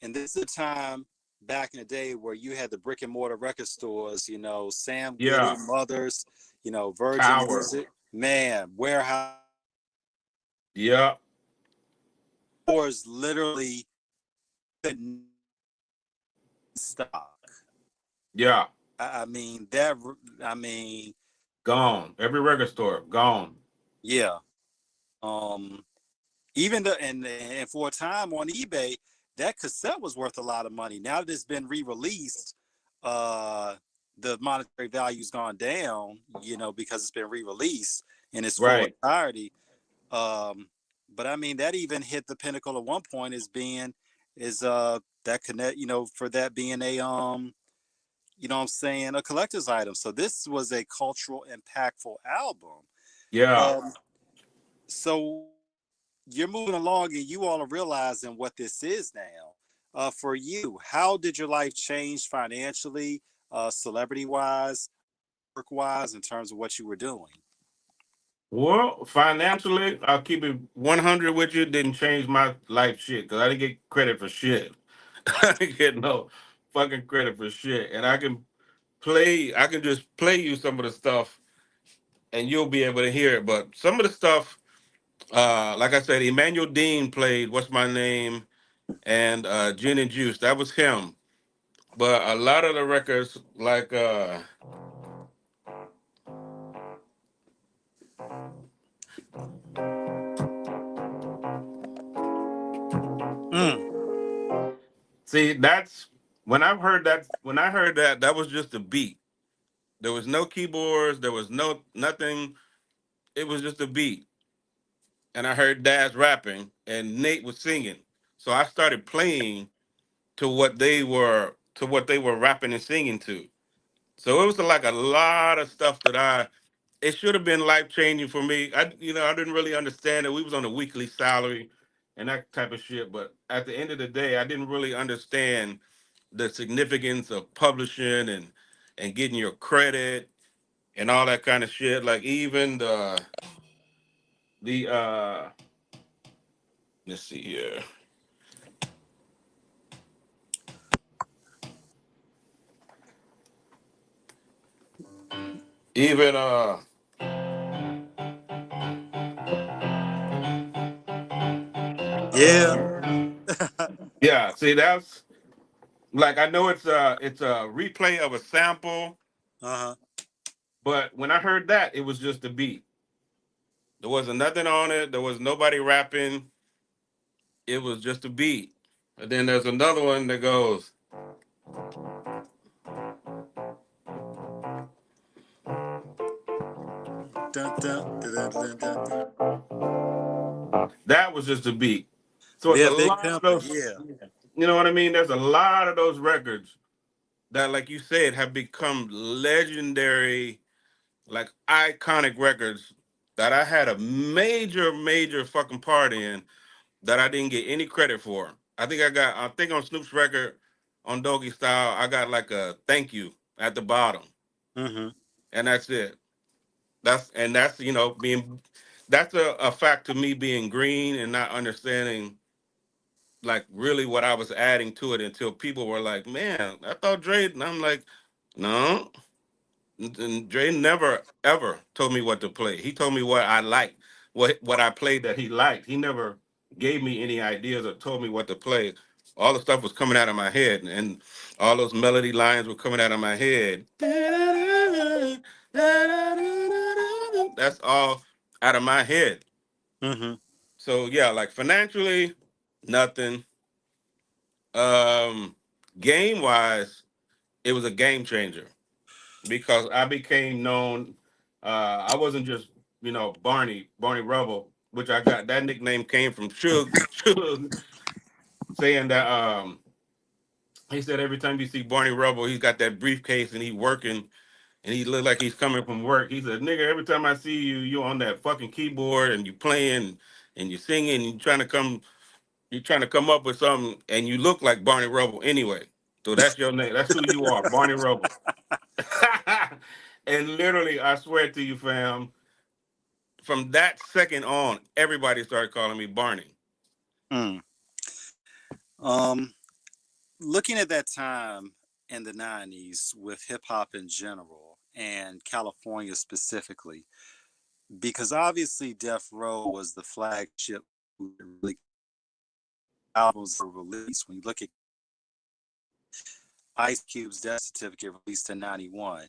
And this is a time back in the day where you had the brick and mortar record stores, Sam Goody, Mothers, Virgin Tower. Music, man, Warehouse. Yeah. Stores literally couldn't stock. Yeah. I mean, gone. Every record store, gone. Yeah. Even and for a time on eBay, that cassette was worth a lot of money. Now that it's been re-released, the monetary value's gone down, because it's been re-released in its full entirety. But I mean, that even hit the pinnacle at one point that connect, for that being a a collector's item. So this was a cultural impactful album. Yeah. So you're moving along and you all are realizing what this is now. For you, how did your life change financially, celebrity wise, work wise, in terms of what you were doing? Well, financially, I'll keep it 100 with you. Didn't change my life shit, because I didn't get credit for shit. I didn't get no fucking credit for shit. And I can just play you some of the stuff and you'll be able to hear it. But some of the stuff, like I said, Emmanuel Dean played What's My Name and Gin and Juice. That was him. But a lot of the records, like see, that's when I heard that, that was just a beat. There was no keyboards, there was nothing. It was just a beat. And I heard Daz rapping and Nate was singing. So I started playing to what they were rapping and singing to. So it was like a lot of stuff that it should have been life changing for me. I didn't really understand it. We was on a weekly salary and that type of shit. But at the end of the day, I didn't really understand the significance of publishing and getting your credit and all that kind of shit. Like even the let's see here. Even Yeah. yeah, see that's like I know it's a replay of a sample, Uh-huh. but when I heard that, it was just a beat. There wasn't nothing on it. There was nobody rapping. It was just a beat. And then there's another one that goes. Dun, dun, dun, dun, dun, dun, dun. That was just a beat. So it's Yeah, a Big lot of Pimpin', those. yeah. You know what I mean? There's a lot of those records that, like you said, have become legendary, like iconic records that I had a major, major fucking part in that I didn't get any credit for. I think on Snoop's record on Doggy Style, I got like a thank you at the bottom, Mm-hmm. and that's it. That's being that's a fact to me being green and not understanding like really what I was adding to it until people were like, "Man, I thought Dre," and I'm like, "No." And Dre never ever told me what to play. He told me what I liked, what I played that he liked. He never gave me any ideas or told me what to play. All the stuff was coming out of my head, and all those melody lines were coming out of my head. That's all out of my head. Mm-hmm. So yeah, like financially, nothing. Um, Game wise, it was a game changer because I became known. I wasn't just Barney Rubble, which I got that nickname came from Suge saying that he said every time you see Barney Rubble, he's got that briefcase and he working and he look like he's coming from work. He said, "Nigga, every time I see you, you on that fucking keyboard and you playing and you singing, and you're trying to come up with something, and you look like Barney Rubble anyway. So that's your name. That's who you are, Barney Rubble." And literally, I swear to you, fam, from that second on, everybody started calling me Barney. Mm. Um, Looking at that time in the 90s with hip hop in general and California specifically, because obviously Death Row was the flagship really albums were released. When you look at Ice Cube's Death Certificate released in 91,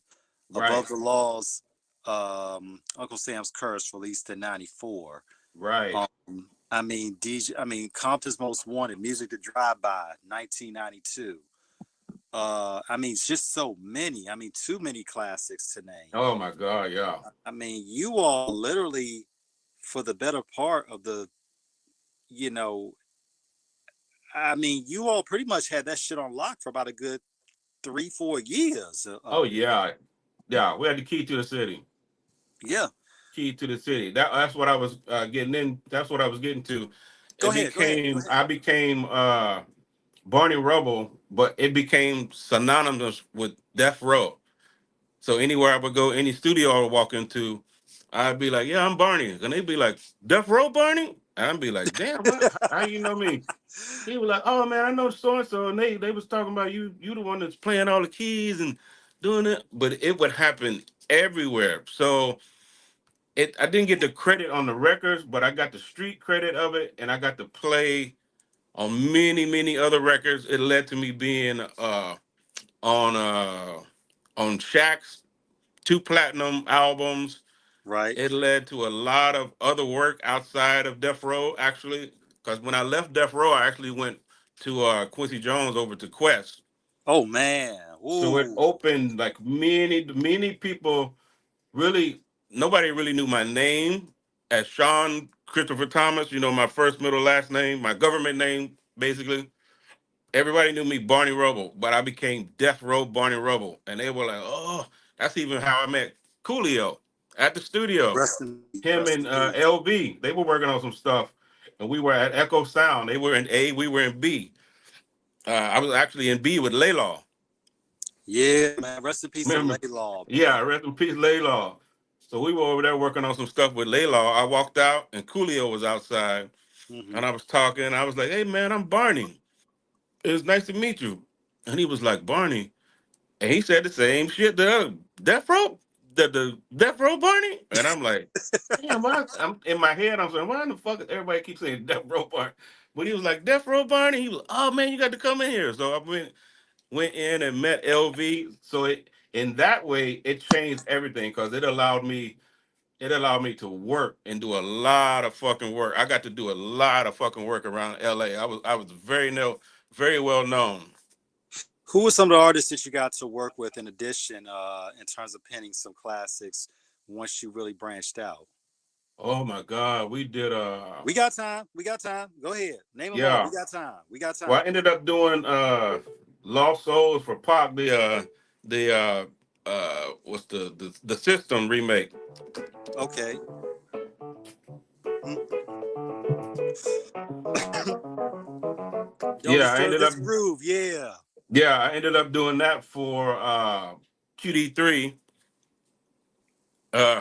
Right, Above the Law's Uncle Sam's Curse released in 94. right. Compton's Most Wanted, Music to Drive By, 1992. It's just so many. Too many classics to name. Oh my God, yeah. You all literally, for the better part of you know, you all pretty much had that shit on lock for about a good 3-4 years. Oh yeah, yeah. We had the key to the city. Yeah. Key to the city. That's what I was getting in. That's what I was getting to. Go ahead. I became Barney Rubble, but it became synonymous with Death Row. So anywhere I would go, any studio I would walk into, I'd be like, "Yeah, I'm Barney," and they'd be like, "Death Row Barney?" And I'd be like, "Damn, how you know me?" He was like, "Oh man, I know so and so," and they was talking about you. You the one that's playing all the keys and doing it, but it would happen everywhere. So I didn't get the credit on the records, but I got the street credit of it, and I got to play on many, many other records. It led to me being on on Shaq's 2 platinum albums. Right. It led to a lot of other work outside of Death Row, actually, because when I left Death Row, I actually went to Quincy Jones over to Quest. Oh man. So it Ooh. opened like many people. Really, nobody really knew my name as Sean Christopher Thomas. My first, middle, last name, my government name, basically. Everybody knew me Barney Rubble, but I became Death Row Barney Rubble, and they were like, "Oh, that's even how I met Coolio." at the studio. Rest in peace. Him Rest and in peace. LV, they were working on some stuff, and we were at Echo Sound. They were in A, we were in B. I was actually in B with Laylaw. Yeah, man. Rest in peace to Remember? Laylaw, Yeah, man. rest in peace, Laylaw. So we were over there working on some stuff with Laylaw. I walked out, and Coolio was outside, Mm-hmm. and I was talking. I was like, "Hey, man, I'm Barney. It's nice to meet you." And he was like, "Barney," and he said the same shit. The Death Row, the Death Row Barney, and I'm like, "Damn, why?" I'm in my head. I'm saying, "Why in the fuck?" Everybody keeps saying Death Row Barney, but he was like, "Death Row Barney." He was, "Oh man, you got to come in here." So I went in and met LV. So in that way it changed everything because it allowed me to work and do a lot of fucking work. I got to do a lot of fucking work around LA. I was very well known. Who were some of the artists that you got to work with in addition, in terms of penning some classics once you really branched out? Oh my God, we did We got time. We got time. Go ahead. Name them all. yeah. We got time. We got Well, I time. ended up doing Lost Souls for Pop, the what's the System remake. Okay. Don't Yeah, I disturb ended up this groove. Yeah. yeah, I ended up doing that for QD3,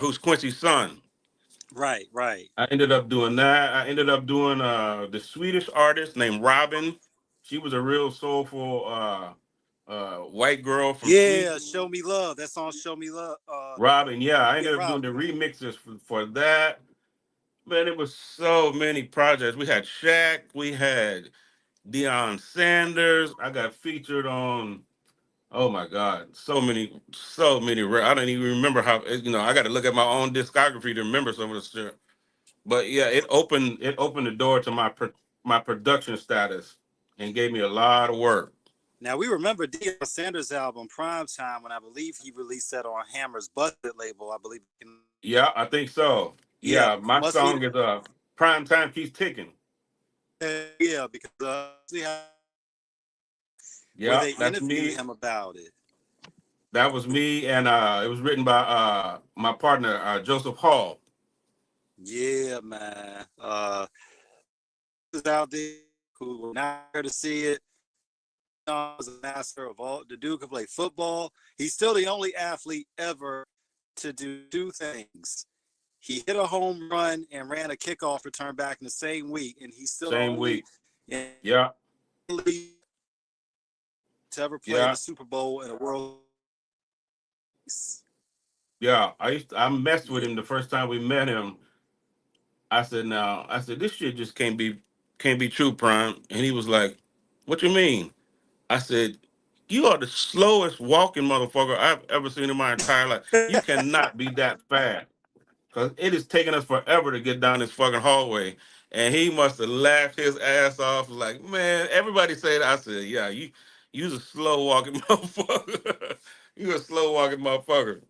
who's Quincy's son. Right, right. I ended up doing that. I ended up doing the Swedish artist named Robin. She was a real soulful white girl from Yeah, Sweden. Show Me Love. That song Show Me Love. Robin, yeah, I Yeah, ended up doing Rob. the remixes for that. Man, it was so many projects. We had Shaq, we had Deion Sanders. I got featured on. Oh my God, so many. I don't even remember how. I got to look at my own discography to remember some of the stuff. But yeah, it opened the door to my production status and gave me a lot of work. Now we remember Deion Sanders' album Prime Time when I believe he released that on Hammer's Busted label. I believe. Yeah, I think so. Yeah, Yeah, my must be. song is Prime Time Keeps Ticking. Yeah, because where Yeah, they that's interviewed me. him about it. That was me, and it was written by my partner Joseph Hall. Yeah, man. Is out there who were not here to see it. Was a master of all. The dude could play football. He's still the only athlete ever to do two things. He hit a home run and ran a kickoff return back in the same week, and he's still the Same only week. in Yeah, the league to ever play in yeah, the Super Bowl in a World. yeah. I messed with Yeah. him the first time we met him. I said, this shit just can't be true, Prime. And he was like, "What you mean?" I said, "You are the slowest walking motherfucker I've ever seen in my entire life. You cannot be that fast. Because it is taking us forever to get down this fucking hallway." And he must have laughed his ass off. Like, man, everybody said, I said, yeah, you's a slow walking motherfucker. You a slow walking motherfucker.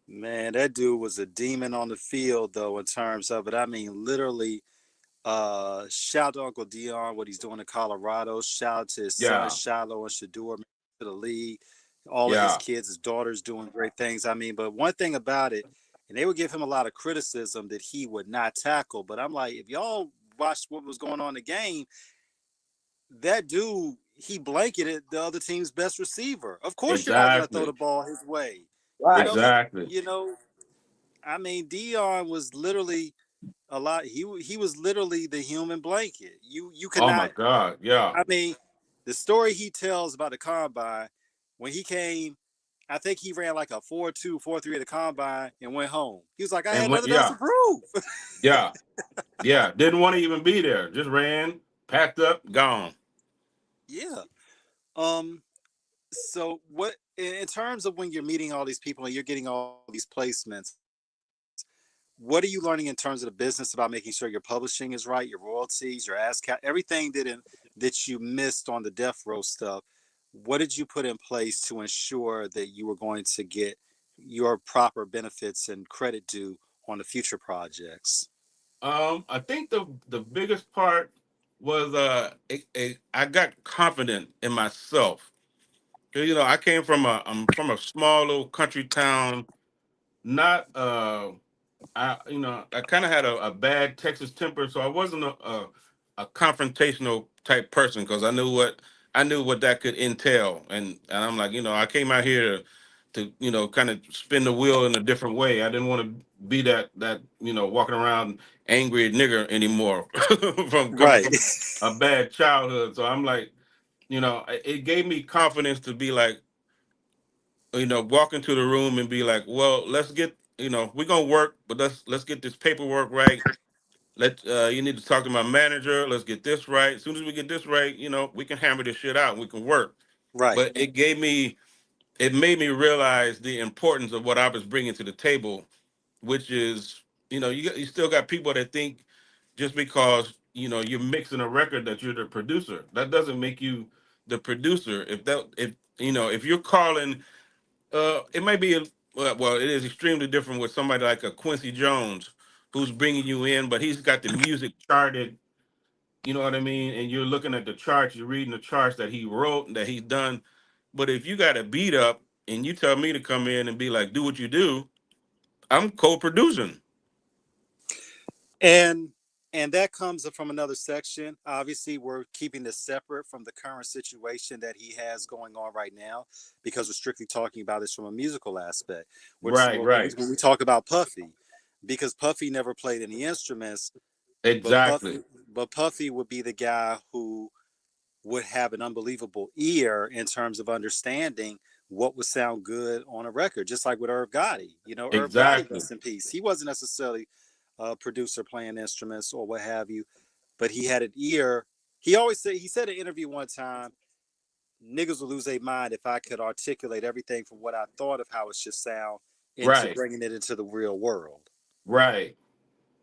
Man, that dude was a demon on the field, though, in terms of it. I mean, literally, shout out to Uncle Dion, what he's doing in Colorado. Shout out to his son, Yeah, Shiloh and Shador, to the league. All of his yeah, kids, his daughters doing great things. I mean, but one thing about it, and they would give him a lot of criticism that he would not tackle. But I'm like, if y'all watched what was going on in the game, that dude, he blanketed the other team's best receiver. Of course, you're not going to throw the exactly, ball his way. You Right. know, exactly. you know. I mean, Dion was literally a lot. He was literally the human blanket. You could Oh my not. God, yeah. I mean, the story he tells about the combine when he came, I think he ran like a 4.2, 4.3 at the combine and went home. He was like, I And had went, nothing else to yeah, prove. yeah, yeah. Didn't want to even be there. Just ran, packed up, gone. Yeah. Um. So what in terms of when you're meeting all these people and you're getting all these placements, what are you learning in terms of the business about making sure your publishing is right, your royalties, your ASCAP, everything that you missed on the death row stuff? What did you put in place to ensure that you were going to get your proper benefits and credit due on the future projects? I think the biggest part was I got confident in myself 'Cause, I came from I'm from a small little country town. Not I kind of had a bad Texas temper, so I wasn't a confrontational type person because I knew what that could entail, and I'm like, I came out here to kind of spin the wheel in a different way. I didn't want to be that walking around angry nigger anymore from coming Right. from a bad childhood. So I'm like, it gave me confidence to be like, walk into the room and be like, well, let's get, we're gonna work, but let's get this paperwork right. You need to talk to my manager. Let's get this right. As soon as we get this right, we can hammer this shit out and we can work. Right. But it made me realize the importance of what I was bringing to the table, which is, you still got people that think just because you're mixing a record that you're the producer. That doesn't make you the producer. If you're calling, it might be well, it is extremely different with somebody like a Quincy Jones who's bringing you in, but he's got the music charted. You know what I mean? And you're looking at the charts, you're reading the charts that he wrote and that he's done. But if you got a beat up and you tell me to come in and be like, do what you do, I'm co-producing. And that comes from another section. Obviously, we're keeping this separate from the current situation that he has going on right now because we're strictly talking about this from a musical aspect. Right, right. When we talk about Puffy, because Puffy never played any instruments, Exactly. but Puffy would be the guy who would have an unbelievable ear in terms of understanding what would sound good on a record, just like with Irv Gotti. Irv Gotti, Exactly. rest in peace. He wasn't necessarily a producer playing instruments or what have you, but he had an ear. He said in an interview one time, niggas would lose their mind if I could articulate everything from what I thought of how it should sound into Right. bringing it into the real world. Right.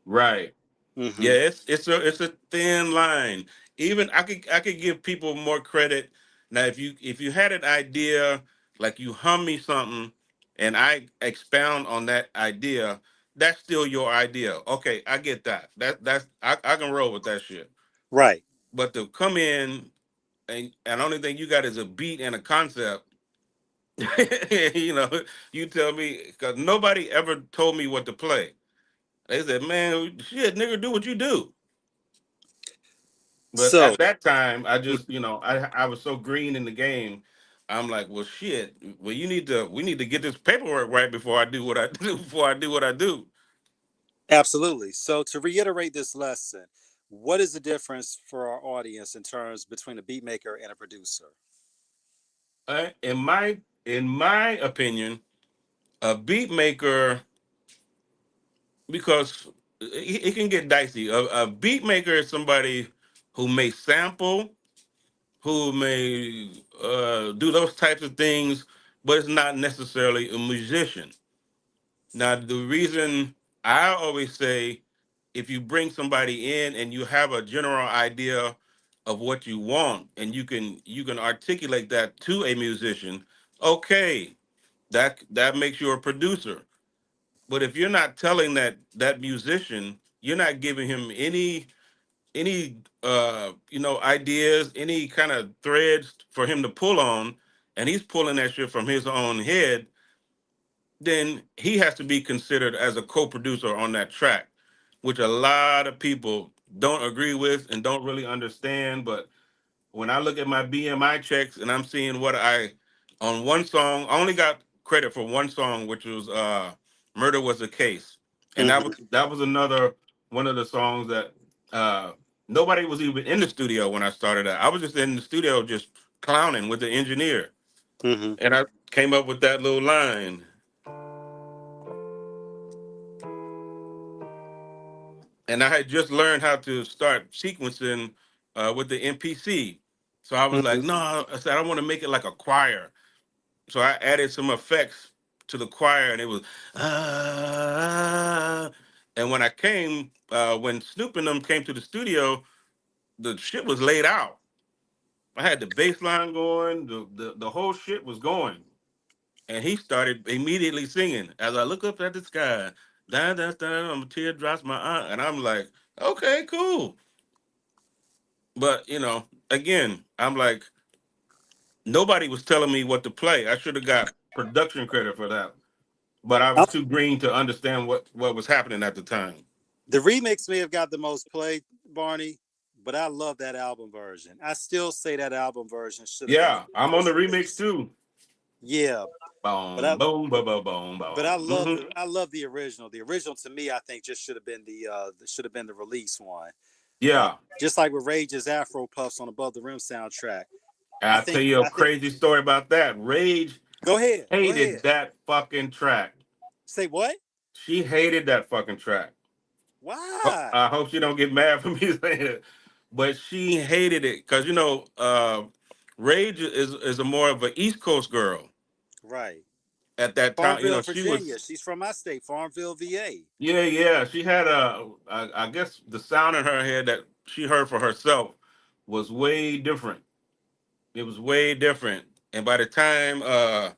Right. Mm-hmm. Yeah, it's a thin line. Even I could give people more credit. Now if you had an idea, like you hum me something and I expound on that idea, that's still your idea. Okay, I get that. I can roll with that shit. Right. But to come in and the only thing you got is a beat and a concept, you know, you tell me because nobody ever told me what to play. They said, man, shit, nigga, do what you do. But So, at that time, I just, I was so green in the game. I'm like, well, shit. Well, we need to get this paperwork right before I do what I do. Before I do what I do. absolutely. So, to reiterate this lesson, what is the difference for our audience in terms between a beat maker and a producer? In my opinion, a beat maker, because it can get dicey. A beat maker is somebody who may sample, who may do those types of things, but it's not necessarily a musician. Now, the reason I always say, if you bring somebody in and you have a general idea of what you want, and you can articulate that to a musician, okay, that makes you a producer. But if you're not telling that musician, you're not giving him any ideas, any kind of threads for him to pull on, and he's pulling that shit from his own head, then he has to be considered as a co-producer on that track, which a lot of people don't agree with and don't really understand. But when I look at my BMI checks and I'm seeing on one song, I only got credit for one song, which was Murder Was a Case. And Mm-hmm. that was another one of the songs that nobody was even in the studio when I started out. I was just in the studio just clowning with the engineer. Mm-hmm. And I came up with that little line. And I had just learned how to start sequencing with the MPC. So I was like, Mm-hmm. no, I said, I want to make it like a choir. So I added some effects to the choir, and it was, ah. And when when Snoop and them came to the studio, the shit was laid out. I had the bass line going, the whole shit was going. And he started immediately singing, as I look up at the sky, da, da, da, teardrops my eye. And I'm like, okay, cool. But, again, I'm like, nobody was telling me what to play. I should have got production credit for that, but I was too green to understand what was happening at the time. The remix may have got the most play, Barney, but I love that album version. I still say that album version should have been Yeah, the I'm on the first remix release. too. Yeah, but Boom, I boom, boom, boom, boom, but I boom. love the I love the original. The original to me, I think, just should have been the release one. Uh, Yeah, just like with Rage's Afro Puffs on Above the Rim soundtrack. I'll tell you a I think. crazy story about that. Rage Go ahead. Go hated ahead. that fucking track. Say what? She hated that fucking track. Why? I hope she don't get mad for me saying it, but she hated it because Rage is a more of an East Coast girl. Right. At that time, Farmville, she Virginia. was. She's from my state, Farmville, VA. Yeah, yeah. She had I guess the sound in her head that she heard for herself was way different. It was way different. And uh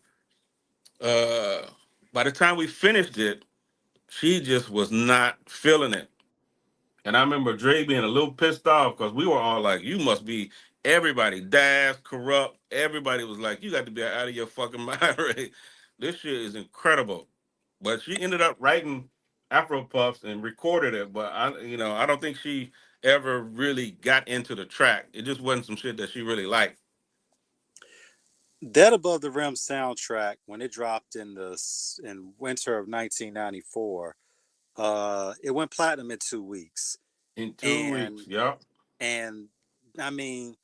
by the time we finished it, she just was not feeling it. And I remember Dre being a little pissed off because we were all like, you must be everybody, Dash, Corrupt. Everybody was like, you got to be out of your fucking mind, Ray. This shit is incredible. But she ended up writing Afro Puffs and recorded it. But I don't think she ever really got into the track. It just wasn't some shit that she really liked. That Above the Rim soundtrack, when it dropped in winter of 1994, it went platinum in 2 weeks. In 2 weeks, And yep. and I mean,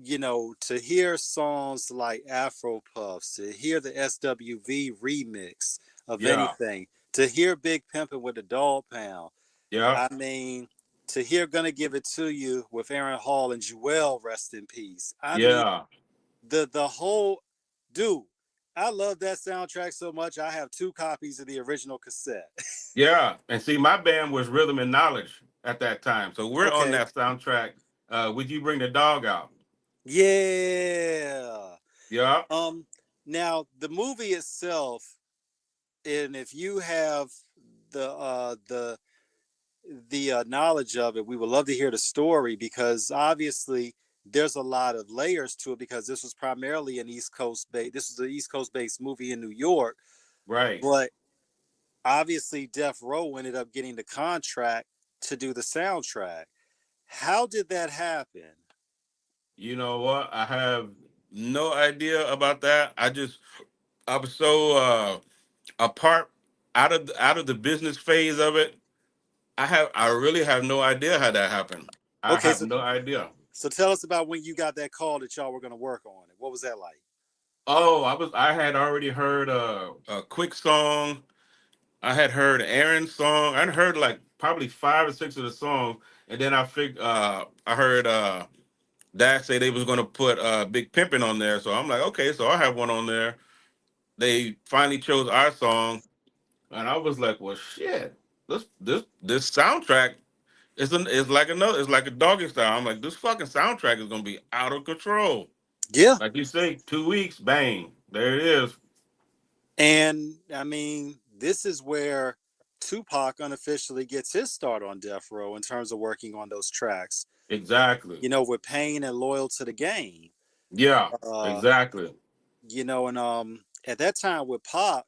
to hear songs like Afro Puffs, to hear the SWV remix of Yeah, anything, to hear Big Pimpin' with the Dog Pound, yep, I mean, to hear Gonna Give It To You with Aaron Hall and Jewel, rest in peace. I mean, yeah, the whole dude, I love that soundtrack so much. I have 2 copies of the original cassette. yeah. And see, my band was Rhythm and Knowledge at that time. So we're on Okay. that soundtrack. Would You Bring the Dog Out? Yeah. Yeah, Now the movie itself, and if you have the uh the the knowledge of it, we would love to hear the story because obviously there's a lot of layers to it because this was primarily an East Coast based. This was an East Coast based movie in New York, right. but obviously Death Row ended up getting the contract to do the soundtrack. How did that happen? You know what? I have no idea about that. I was so apart out of the business phase of it. I really have no idea how that happened. I Okay, have so no idea. so tell us about when you got that call that y'all were going to work on it. What was that like? Oh, I had already heard a quick song. I had heard Aaron's song. I'd heard like probably 5 or 6 of the songs, and then I heard Dash say they was gonna put Big Pimpin' on there. So I'm like, okay, so I have one on there. They finally chose our song, and I was like, well, shit, this soundtrack is like a doggy style. I'm like, this fucking soundtrack is gonna be out of control. Yeah. Like you say, 2 weeks, bang, there it is. And I mean, this is where Tupac unofficially gets his start on Death Row in terms of working on those tracks. Exactly. With Pain and Loyal to the Game. Yeah, Uh, exactly. and at that time with Pop,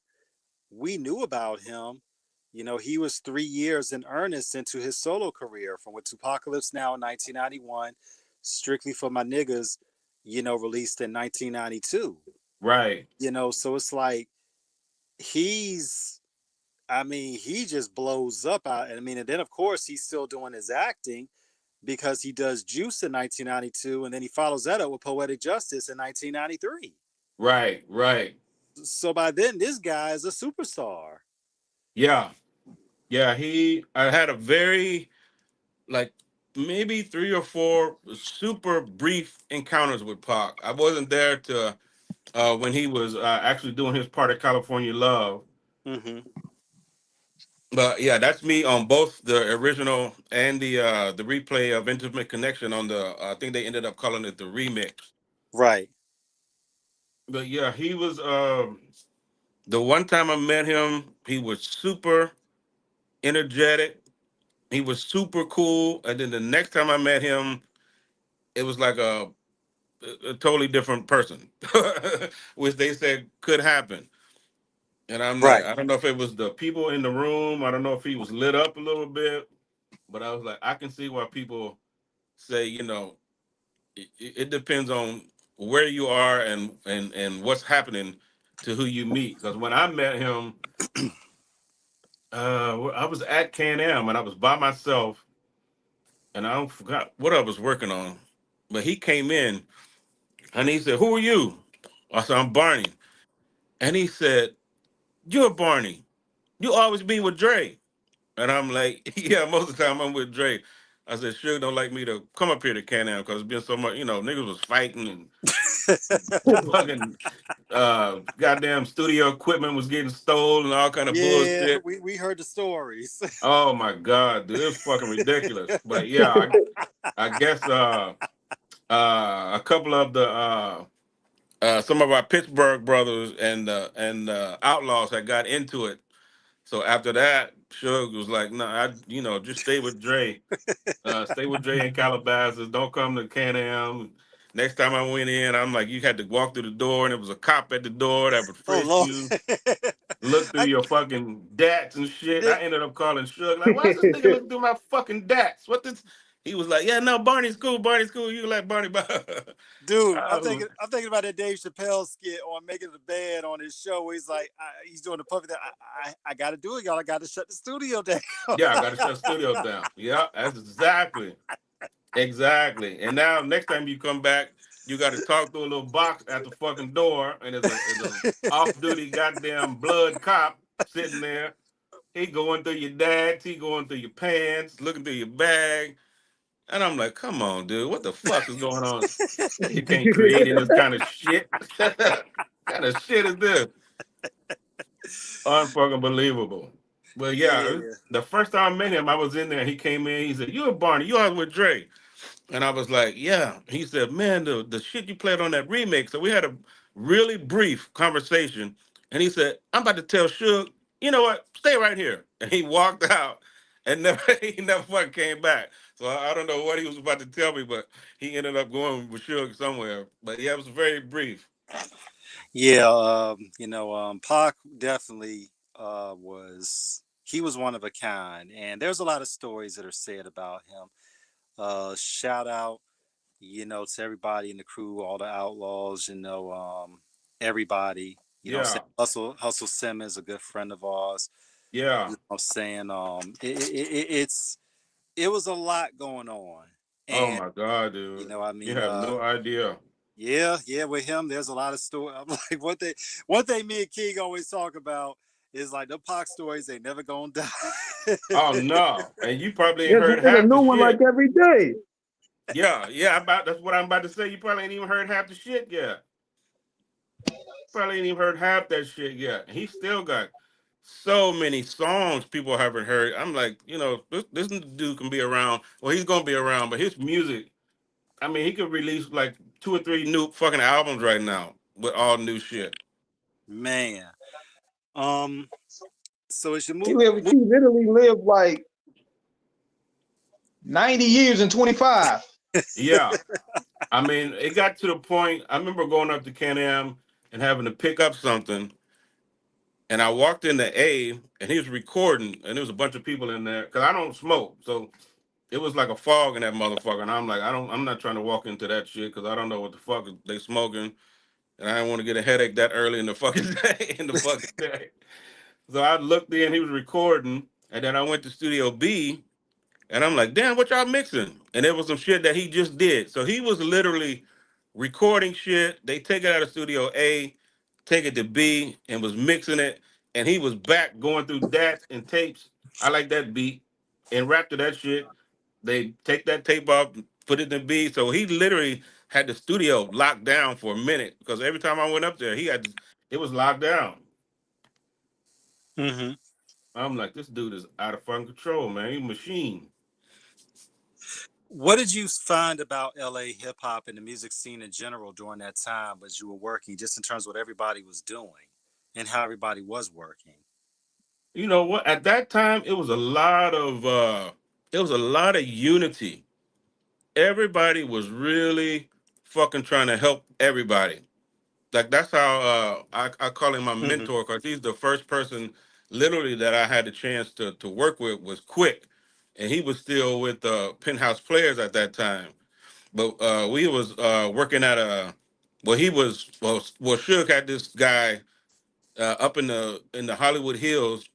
we knew about him. He was 3 years in earnest into his solo career from with Tupacalypse Now in 1991, Strictly for My Niggas, released in 1992. Right. So it's like he's he just blows up out. And then of course he's still doing his acting because he does Juice in 1992, and then he follows that up with Poetic Justice in 1993. Right. Right. So by then, this guy is a superstar. Yeah. Yeah. I had a very, like, maybe 3 or 4 super brief encounters with Pac. I wasn't there to when he was actually doing his part of California Love. Mm-hmm. But yeah, that's me on both the original and the replay of Intimate Connection on the. I think they ended up calling it the remix. Right. But yeah, he was. The one time I met him, he was super energetic. He was super cool, and then the next time I met him, it was like a totally different person, which they said could happen. And I'm like, Right. I don't know if it was the people in the room. I don't know if he was lit up a little bit, but I was like, I can see why people say, it depends on where you are and what's happening to who you meet. Because when I met him, I was at Can-Am and I was by myself, and I don't forgot what I was working on. But he came in and he said, "Who are you?" I said, "I'm Barney." And he said, "You're Barney. You always be with Dre." And I'm like, "Yeah, most of the time I'm with Dre." I said, "Suge don't like me to come up here to Can-Am because it's been so much, niggas was fighting and fucking goddamn studio equipment was getting stolen and all kind of Yeah, bullshit." we heard the stories. Oh my God, dude, it's fucking ridiculous. But yeah, I guess a couple of the some of our Pittsburgh brothers and Outlaws had got into it. So after that, Suge was like, "No, just stay with Dre. Stay with Dre in Calabasas. Don't come to Can-Am." Next time I went in, I'm like, you had to walk through the door, and there was a cop at the door that would Oh frisk Lord. you, look through I your fucking dats and shit. did, I ended up calling Suge, like, why is this nigga looking through my fucking dats? What this? He was like, yeah, no, Barney's cool. Barney's cool. You like Barney? dude, Oh, I'm thinking about that Dave Chappelle skit on Making the Bed on his show where he's like, he's doing the puppet. I got to do it, y'all. I got to shut the studio down. yeah, I got to shut the studio down. Yeah, that's exactly. And now next time you come back, you got to talk through a little box at the fucking door, and there's a off duty goddamn blood cop sitting there. He going through your dads, he going through your pants, looking through your bag. And I'm like, come on, dude, what the fuck is going on? You can't create in this kind of shit. What kind of shit is this? Unfucking believable. But yeah, Yeah. the first time I met him, I was in there. He came in. He said, "You a Barney? You out with Dre?" And I was like, "Yeah." He said, "Man, the shit you played on that remix." So we had a really brief conversation. And he said, "I'm about to tell Suge, you know what? Stay right here." And he walked out, and never he never fucking came back. So I don't know what he was about to tell me, but he ended up going with Suge somewhere. But yeah, it was very brief. Yeah, Pac definitely he was one of a kind, and there's a lot of stories that are said about him. Shout out, to everybody in the crew, all the outlaws, everybody. Yeah, Hustle Simmons, a good friend of ours. yeah. I'm saying, it was a lot going on, Oh and my God, dude. I You mean, have no idea. yeah, with him, there's a lot of story. I'm like, one thing me and King always talk about is like the Pac stories ain't never gonna die. Oh no. And you probably ain't There's, heard there's a half the new one like shit. every day. Yeah, that's what I'm about to say. You probably ain't even heard half the shit yet. Probably ain't even heard half that shit yet. He still got so many songs people haven't heard. I'm like, this dude can be around. Well, he's gonna be around, but his music, I mean, he could release like 2 or 3 new fucking albums right now with all new shit. Man, um, so it should He literally lived like 90 years and 25. Yeah. I mean, it got to the point. I remember going up to Can-Am and having to pick up something, and I walked into A, and he was recording, and there was a bunch of people in there because I don't smoke, so it was like a fog in that motherfucker. And I'm like, I'm not trying to walk into that shit because I don't know what the fuck they smoking, and I didn't want to get a headache that early in the fucking day. So I looked in, he was recording, and then I went to Studio B, and I'm like, damn, what y'all mixing? And it was some shit that he just did. So he was literally recording shit. They take it out of Studio A, take it to B, and was mixing it. And he was back going through DATs and tapes. I like that beat. And rap to that shit. They take that tape off, put it in B. So he literally had the studio locked down for a minute because every time I went up there, it was locked down. mm-hmm. I'm like, this dude is out of fucking control, man. He's a machine. What did you find about LA hip hop and the music scene in general during that time as you were working, just in terms of what everybody was doing and how everybody was working? You know what? At that time, it was a lot of unity. Everybody was really fucking trying to help everybody. Like that's how I call him my Hmm. mentor because he's the first person literally that I had the chance to work with was Quick, and he was still with Penthouse Players at that time. But we was working at a well he was well Suge had this guy up in the Hollywood Hills,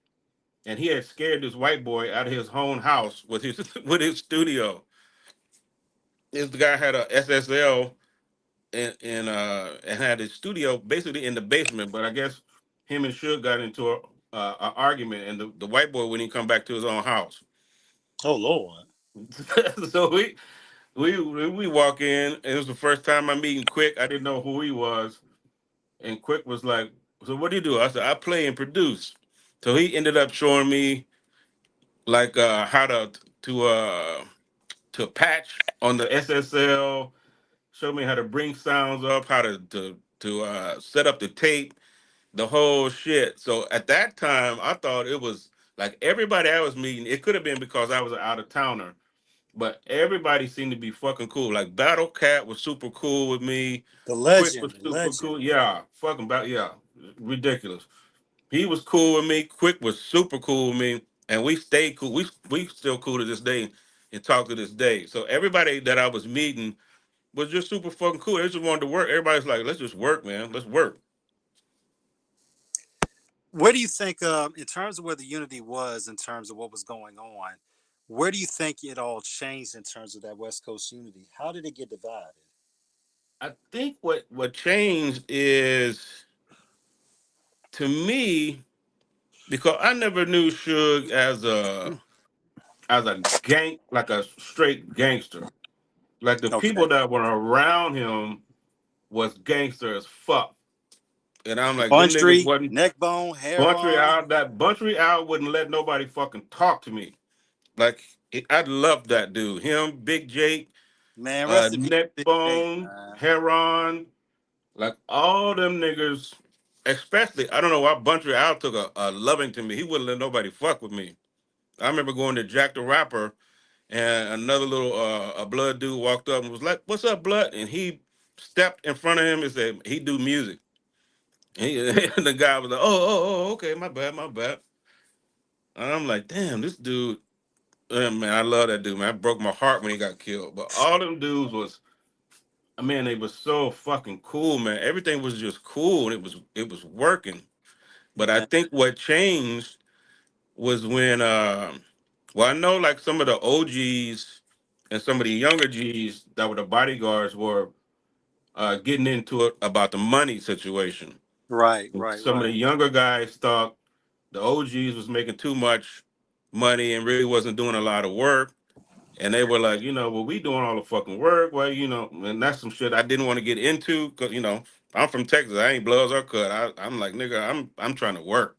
and he had scared this white boy out of his own house with his with his studio. This guy had a SSL and had his studio basically in the basement. But I guess him and Suge got into a argument, and the white boy wouldn't come back to his own house. Oh Lord. So we walk in. It was the first time I meeting Quick. I didn't know who he was, and Quick was like, "So what do you do?" I said, "I play and produce." So he ended up showing me like how to uh to patch on the SSL. Showed me how to bring sounds up, how to set up the tape, the whole shit. So at that time, I thought it was like everybody I was meeting. It could have been because I was an out of towner, but everybody seemed to be fucking cool. Like Battle Cat was super cool with me. The Quick was legend. The super legend. cool. Yeah, fucking yeah, ridiculous. He was cool with me. Quick was super cool with me, and we stayed cool. We still cool to this day and talk to this day. So everybody that I was meeting was just super fucking cool. They just wanted to work. Everybody's like, let's just work, man. Let's work. Where do you think, in terms of where the unity was, in terms of what was going on, where do you think it all changed in terms of that West Coast unity? How did it get divided? I think what changed is to me because I never knew Suge as a gang like a straight gangster. Like the people Okay. that were around him was gangster as fuck. And I'm like, them Bun niggas Street, wasn't Neckbone, Buntry Heron. out. That Buntry out wouldn't let nobody fucking talk to me. Like I love that dude. Him, Big Jake, Man, rest in peace, Big Jake, Neckbone, man. Heron, like all them niggas. Especially, I don't know why Buntry out took a loving to me. He wouldn't let nobody fuck with me. I remember going to Jack the Rapper, and another little a blood dude walked up and was like, "What's up, blood?" And he stepped in front of him and said he do music. And the guy was like, "Oh, okay, my bad, my bad." And I'm like, "Damn, this dude, man, I love that dude, man. It broke my heart when he got killed." But all them dudes was, I mean, they was so fucking cool, man. Everything was just cool, and it was working. But I Man, think what changed was when, well, I know like some of the OGs and some of the younger G's that were the bodyguards were getting into it about the money situation. right, right, Some of the right. younger guys thought the OGs was making too much money and really wasn't doing a lot of work. And they were like, well, we doing all the fucking work. Well, and that's some shit I didn't want to get into because, I'm from Texas. I ain't Bloods or Cut. I'm like, nigga, I'm trying to work.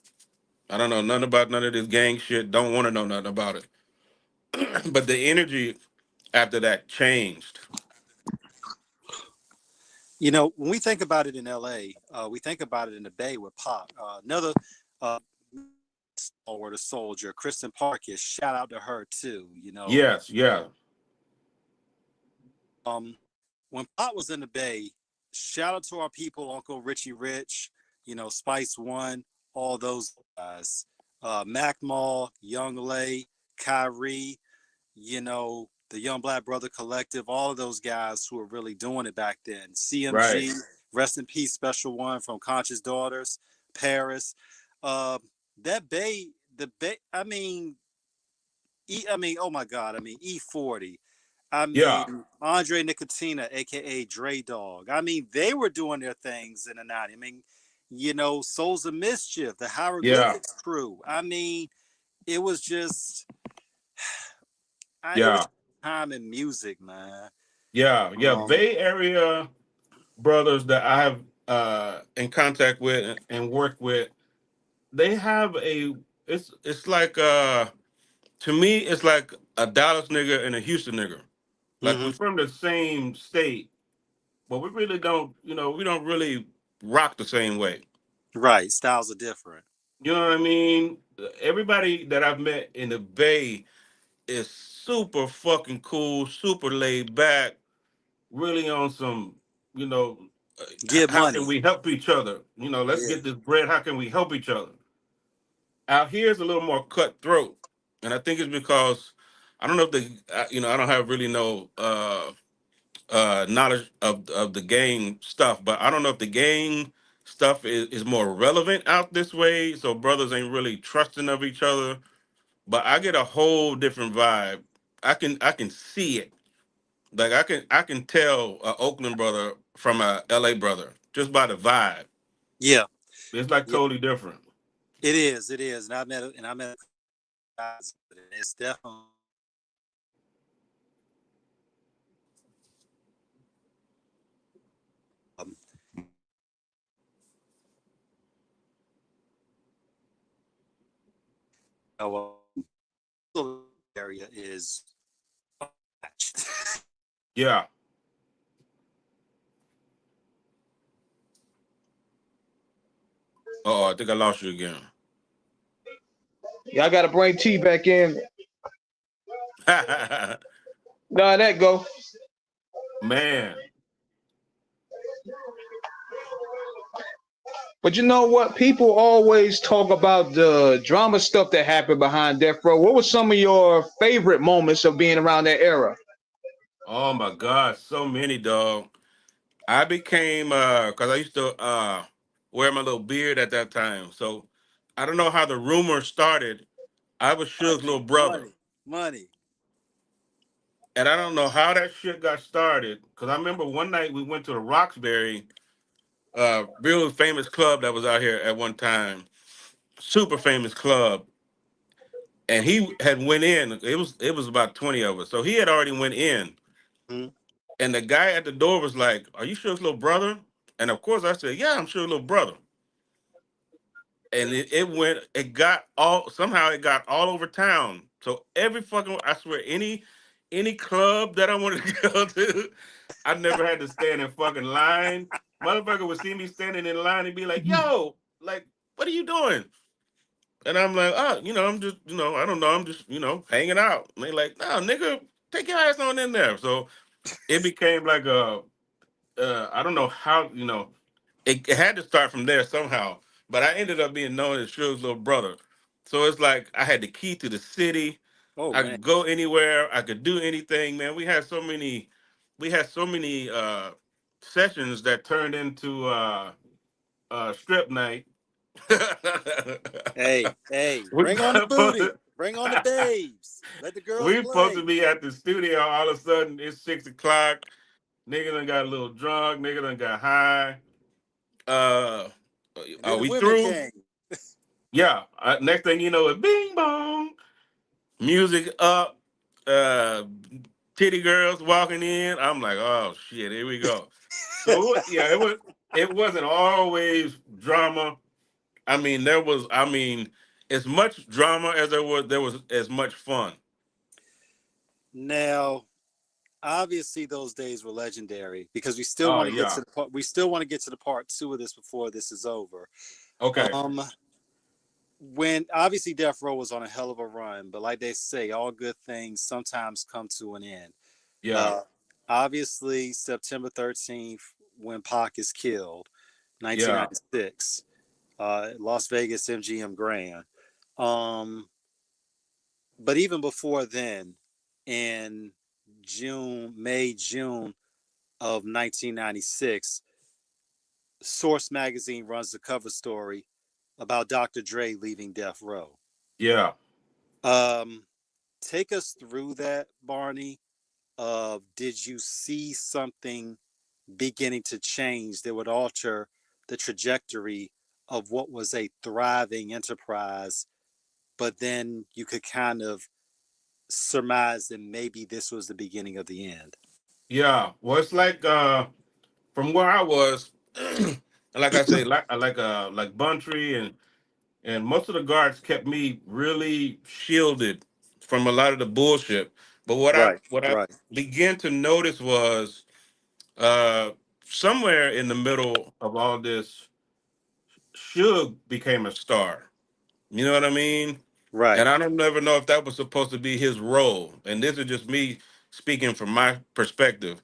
I don't know nothing about none of this gang shit. Don't want to know nothing about it. But the energy after that changed. When we think about it in LA, we think about it in the Bay with Pop. Another uh, or the soldier, Kristen Parkis, shout out to her too. Yes, yeah, Um, when Pop was in the Bay, shout out to our people, Uncle Richie Rich, Spice One, all those guys. Mac Mall, Young Lay, Kyrie, the Young Black Brother Collective, all of those guys who were really doing it back then. right. CMG, rest in peace, Special One from Conscious Daughters, Paris. Uh, that Bay, the Bay, oh my God, E40. Yeah, Andre Nicotina, aka Dre Dog. They were doing their things in the 90s. Souls of Mischief, the yeah, Hieroglyphics crew. It was just it was yeah, time in music, man. yeah. Um, Bay Area brothers that I have in contact with and worked with, they have it's like to me it's like a Dallas nigga and a Houston nigga. Like we're mhm. from the same state, but we really don't, we don't really rock the same way. Right, styles are different. You know what I mean? Everybody that I've met in the Bay is super fucking cool, super laid back, really on some. you know, Get how can money. we help each other? You know, let's Yeah. get this bread. How can we help each other? Out here is a little more cutthroat, and I think it's because I don't know if you know, I don't have really no knowledge of the gang stuff, but I don't know if the gang stuff is more relevant out this way. So brothers ain't really trusting of each other. But I get a whole different vibe. I can see it. Like I can tell a Oakland brother from a LA brother just by the vibe. Yeah. It's like Yeah. totally different. It is. It is. And I met guys, but it's definitely. Our area is. Yeah. Oh, I think I lost you again. Yeah, I gotta bring T back in. Nah, that go. Man. But you know what? People always talk about the drama stuff that happened behind Death Row. What was some of your favorite moments of being around that era? Oh my God, so many, dog. I became because I used to wear my little beard at that time. So I don't know how the rumor started. I was Suge's little brother. Money. And I don't know how that shit got started. Cause I remember one night we went to the Roxbury, real famous club that was out here at one time. Super famous club. And he had went in. It was about 20 of us. So he had already went in. Mm-hmm. And the guy at the door was like, "Are you Suge's little brother?" And of course I said, "Yeah, I'm Suge's little brother." And it got somehow it got all over town. So every fucking, I swear, any club that I wanted to go to, I never had to stand in fucking line. Motherfucker would see me standing in line and be like, "Yo, like, what are you doing?" And I'm like, "Oh, I'm just, I don't know, I'm just, hanging out." And they like, "No, nigga, take your ass on in there." So it became like I don't know how, it had to start from there somehow. But I ended up being known as Suge's little brother. So it's like I had the key to the city. Oh I man. could go anywhere. I could do anything, man. We had so many sessions that turned into strip night. Hey, we bring on the booty. Bring on the babes. Let the girls we supposed to play. be at the studio. All of a sudden, it's 6 o'clock. Nigga done got a little drunk. Nigga done got high. Uh, And are then the we women through? came. Yeah. Next thing you know, it's bing bong, music up, uh, titty girls walking in. I'm like, oh shit, here we go. So yeah, it wasn't always drama. I mean, as much drama as there was as much fun. Now, obviously, those days were legendary because we still Oh want to get yeah. to the part. We still want to get to the part two of this before this is over. Okay. When obviously Death Row was on a hell of a run, but like they say, all good things sometimes come to an end. Yeah. Obviously, September 13th, when Pac is killed, Yeah. 1996, Las Vegas MGM Grand. But even before then, in June of 1996, Source magazine runs the cover story about Dr. Dre leaving Death Row. Yeah. Take us through that, Barney. Did you see something beginning to change that would alter the trajectory of what was a thriving enterprise, but then you could kind of surmise that maybe this was the beginning of the end? Yeah. Well, it's like from where I was, like I say, like Buntry and most of the guards kept me really shielded from a lot of the bullshit. But what I Right, what I right, began to notice was uh, somewhere in the middle of all this, Suge became a star. You know what I mean? right. And I don't ever know if that was supposed to be his role. And this is just me speaking from my perspective.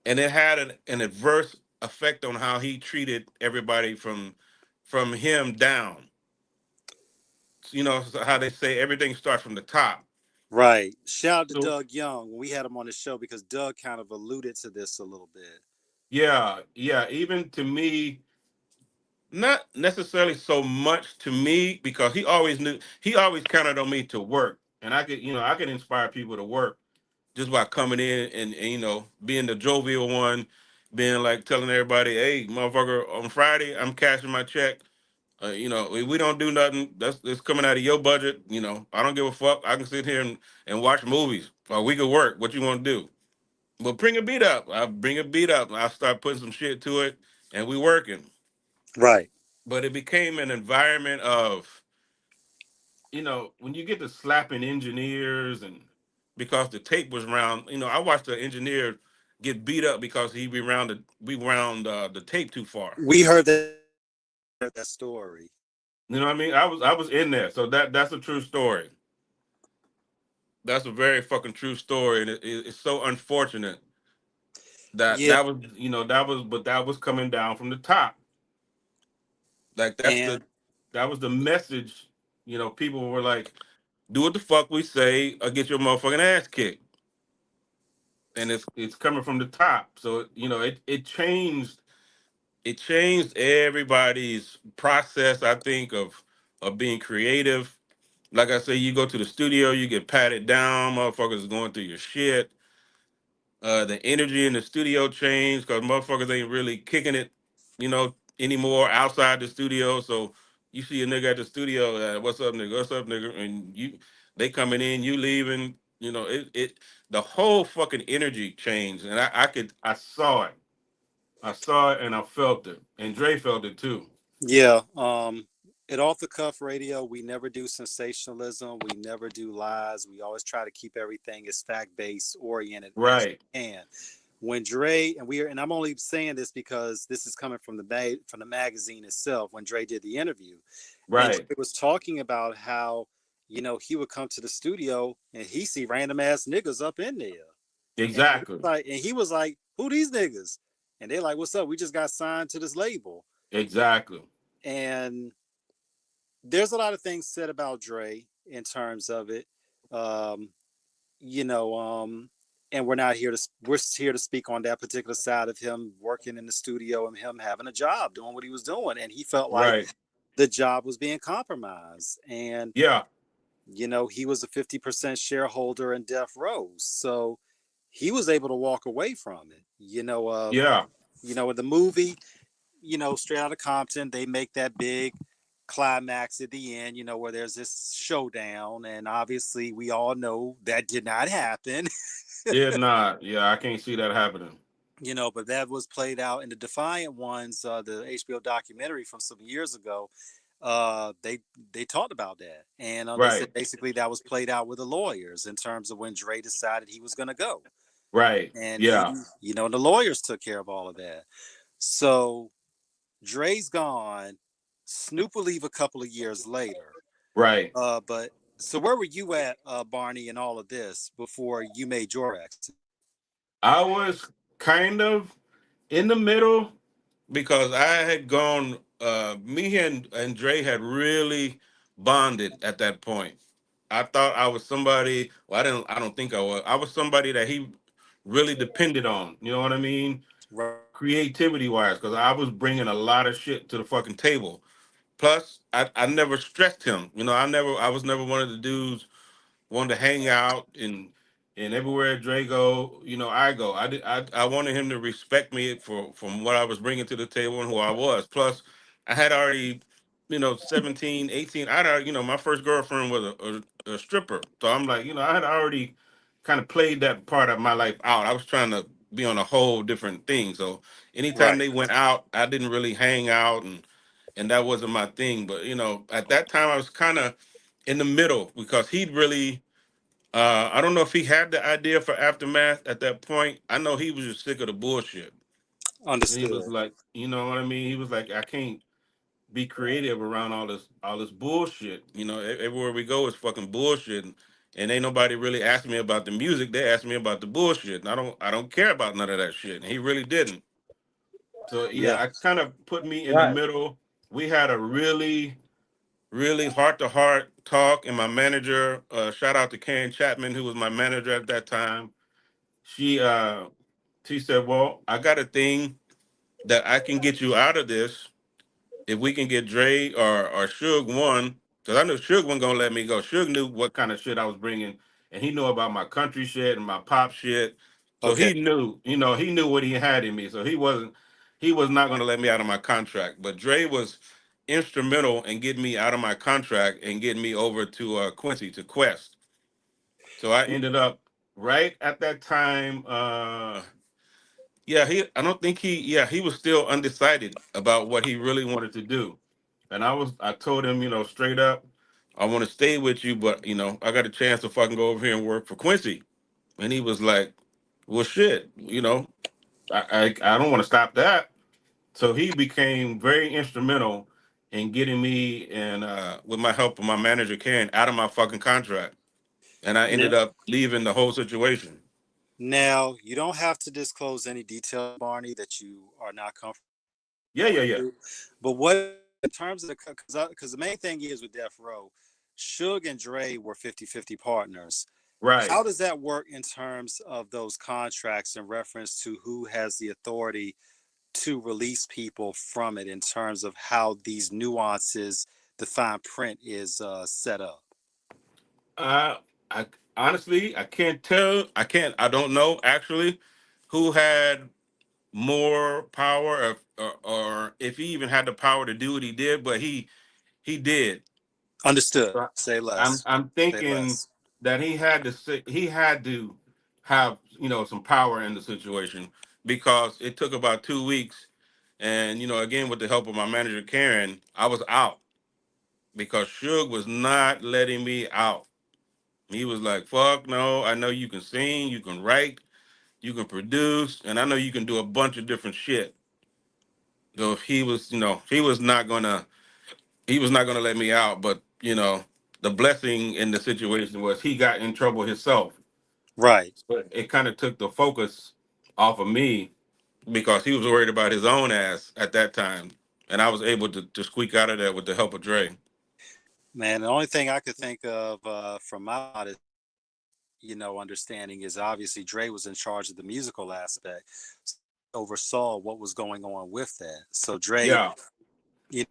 and it had an adverse effect on how he treated everybody from him down. You know how they say everything starts from the top. Right. Shout out to So Doug Young when we had him on the show because Doug kind of alluded to this a little bit. yeah, yeah. Even to me, not necessarily so much to me because he always counted on me to work, and I could inspire people to work just by coming in and being the jovial one, being like telling everybody, hey, motherfucker, on Friday I'm cashing my check. We don't do nothing. That's coming out of your budget. I don't give a fuck. I can sit here and watch movies, or we could work. What you want to do? But bring a beat up. I bring a beat up. I start putting some shit to it, and we working. Right. But it became an environment of, when you get to slapping engineers and because the tape was round. I watched the engineer get beat up because we round the tape too far. We heard that story. You know what I mean? I was in there, so that's a true story. That's a very fucking true story, and it's so unfortunate that Yeah. that was but that was coming down from the top. Like And that was the message. People were like, "Do what the fuck we say, or get your motherfucking ass kicked." And it's coming from the top, so it changed everybody's process. I think of being creative. Like I say, you go to the studio, you get patted down, motherfuckers going through your shit. The energy in the studio changed because motherfuckers ain't really kicking it, anymore outside the studio. So you see a nigga at the studio, what's up, nigga? What's up, nigga? And they coming in, you leaving. The whole fucking energy changed, and I saw it. I saw it and I felt it, and Dre felt it too. yeah, at Off the Cuff Radio, we never do sensationalism. We never do lies. We always try to keep everything as fact based oriented as Right, we can. When Dre and I'm only saying this because this is coming from the magazine itself. When Dre did the interview, and right, Dre was talking about how he would come to the studio and he see random ass niggas up in there, and exactly, he was like, "Who these niggas?" And they're like, "What's up? We just got signed to this label." exactly. And there's a lot of things said about Dre in terms of it. Um, you know, and we're here to speak on that particular side of him working in the studio and him having a job doing what he was doing. And he felt like Right. the job was being compromised. And, Yeah. he was a 50% shareholder in Death Row. So he was able to walk away from it. Yeah. In the movie, Straight Outta Compton, they make that big climax at the end, where there's this showdown, and obviously we all know that did not happen. Did not. Yeah, I can't see that happening. But that was played out in the Defiant Ones, the HBO documentary from some years ago. They talked about that, and they Right. said basically that was played out with the lawyers in terms of when Dre decided he was going to go, Right. and Yeah. the lawyers took care of all of that. So Dre's gone. Snoop will leave a couple of years later. Right. But so where were you at, Barney, in all of this before you made your exit? I was kind of in the middle because I had gone. Me and Dre had really bonded at that point. I thought I was somebody. Well, I didn't. I don't think I was. I was somebody that he really depended on. You know what I mean? Right. Creativity wise, because I was bringing a lot of shit to the fucking table. Plus, I never stressed him. I was never one of the dudes wanted to hang out and everywhere Dre go, I go. I wanted him to respect me from what I was bringing to the table and who I was. Plus, I had already, 17, 18. I'd already, my first girlfriend was a stripper. So I'm like, I had already kind of played that part of my life out. I was trying to be on a whole different thing. So anytime Right. they went out, I didn't really hang out and that wasn't my thing. But at that time I was kind of in the middle because he'd really I don't know if he had the idea for Aftermath at that point. I know he was just sick of the bullshit. And he was Understood. like, you know what I mean? He was like, I can't be creative around all this bullshit. Everywhere we go is fucking bullshit. and ain't nobody really asking me about the music. They asked me about the bullshit, and I don't care about none of that shit. And he really didn't. So yeah, Yeah. I kind of put me in the Right. middle. We had a really heart to heart talk, and my manager, shout out to Karen Chapman, who was my manager at that time. She she said, "Well, I got a thing that I can get you out of this if we can get Dre or Suge one, because I knew Suge wasn't gonna let me go. Suge knew what kind of shit I was bringing, and he knew about my country shit and my pop shit. So Okay. he knew, he knew what he had in me. So he was not gonna let me out of my contract. But Dre was instrumental in getting me out of my contract and getting me over to Quincy to Quest. So I ended up right at that time. Yeah, I don't think he was still undecided about what he really wanted to do. And I told him, straight up, I want to stay with you, but I got a chance to fucking go over here and work for Quincy. And he was like, well, shit, I don't want to stop that. So he became very instrumental in getting me and with my help of my manager Karen out of my fucking contract. And I ended Now, up leaving the whole situation. now you don't have to disclose any details, Barney, that you are not comfortable Yeah, yeah, yeah. with. But what in terms of the because the main thing is with Death Row, Suge and Dre were 50-50 partners. Right. How does that work in terms of those contracts in reference to who has the authority to release people from it in terms of how these nuances, the fine print is set up? Uh, I honestly, I can't tell. I don't know actually who had more power, or if he even had the power to do what he did, but he did. Understood. So Say I'm less. I'm Say thinking less. that he had to have some power in the situation, because it took about 2 weeks, and again with the help of my manager Karen, I was out because Suge was not letting me out. He was like, "Fuck no! I know you can sing, you can write, you can produce, and I know you can do a bunch of different shit." So he was not gonna let me out. But the blessing in the situation was he got in trouble himself. Right. But it kind of took the focus off of me because he was worried about his own ass at that time, and I was able to squeak out of there with the help of Dre. Man, the only thing I could think of from my understanding is obviously Dre was in charge of the musical aspect, oversaw what was going on with that. So Dre, Yeah, you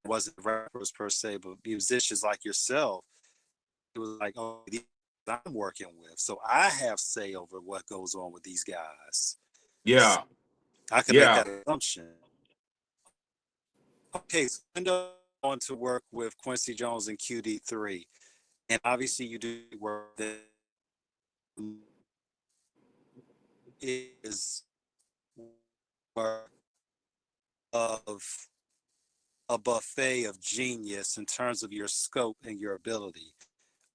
wasn't rappers per se, but musicians like yourself. It was like, oh, these I'm working with, so I have say over what goes on with these guys. yeah, I can make yeah. that assumption. Okay, so I end up going to work with Quincy Jones and QD3, and obviously you do work that is work of a buffet of genius in terms of your scope and your ability.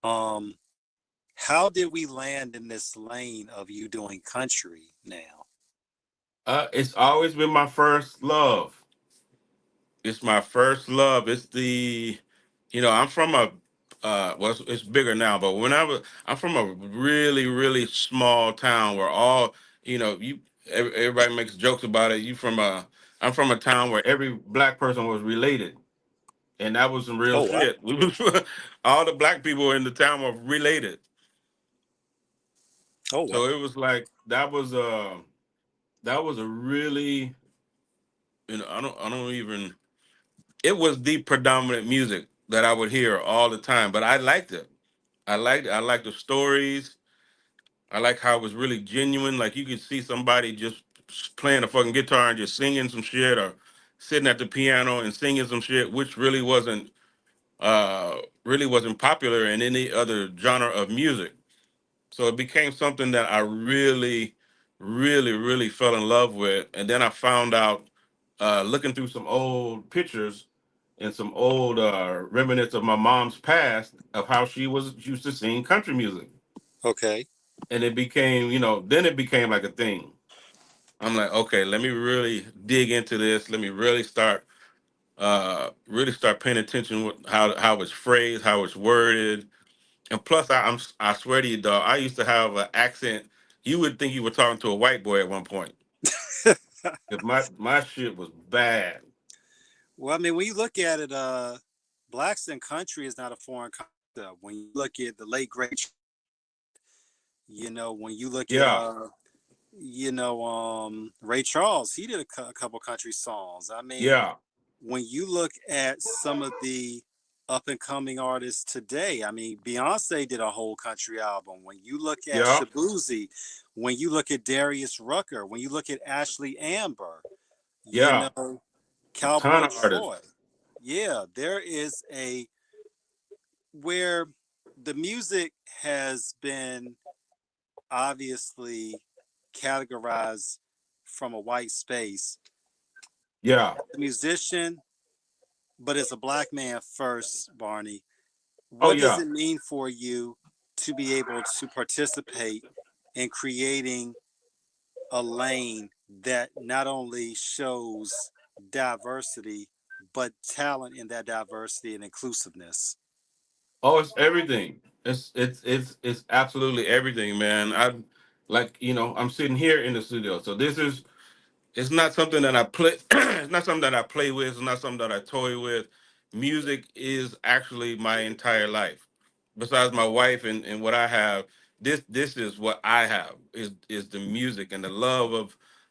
Um, how did we land in this lane of you doing country now? It's always been my first love. It's my first love. It's I'm from a, well, it's bigger now, but I'm from a really, really small town where everybody makes jokes about it. I'm from a town where every black person was related, and that was some real Oh wow! shit. All the black people in the town were related, Oh wow! so it was like that was a really, I don't even. It was the predominant music that I would hear all the time, but I liked it. I liked the stories. I like how it was really genuine. Like you could see somebody just playing a fucking guitar and just singing some shit, or sitting at the piano and singing some shit, which really wasn't popular in any other genre of music. So it became something that I really, really, really fell in love with. And then I found out, looking through some old pictures and some old reminiscence of my mom's past, of how she was used to sing country music. Okay. And it became, then it became like a thing. I'm like, okay, let me really dig into this. Let me really start paying attention with how it's phrased, how it's worded, And plus, I swear to you, dog, I used to have an accent. You would think you were talking to a white boy at one point. If my shit was bad. Well, I mean, when you look at it, blacks in country is not a foreign concept. When you look at the late great, when you look at Yeah, Ray Charles, he did a couple country songs. I mean, yeah, when you look at some of the up and coming artists today, I mean, Beyonce did a whole country album. When you look at yeah, Shabuzi, when you look at Darius Rucker, when you look at Ashley Amber, you yeah. know, A ton Cowboy of artists. Troy. Yeah, there is a where the music has been obviously categorized from a white space. Yeah. The musician, but as a black man first, Barney, Oh what does yeah. it mean for you to be able to participate in creating a lane that not only shows diversity, but talent in that diversity and inclusiveness? Oh, it's everything. It's absolutely everything, man. I'm sitting here in the studio. So this is it's not something that I play it's not something that I play with, it's not something that I toy with. Music is actually my entire life. Besides my wife and what I have, this is what I have is the music and the love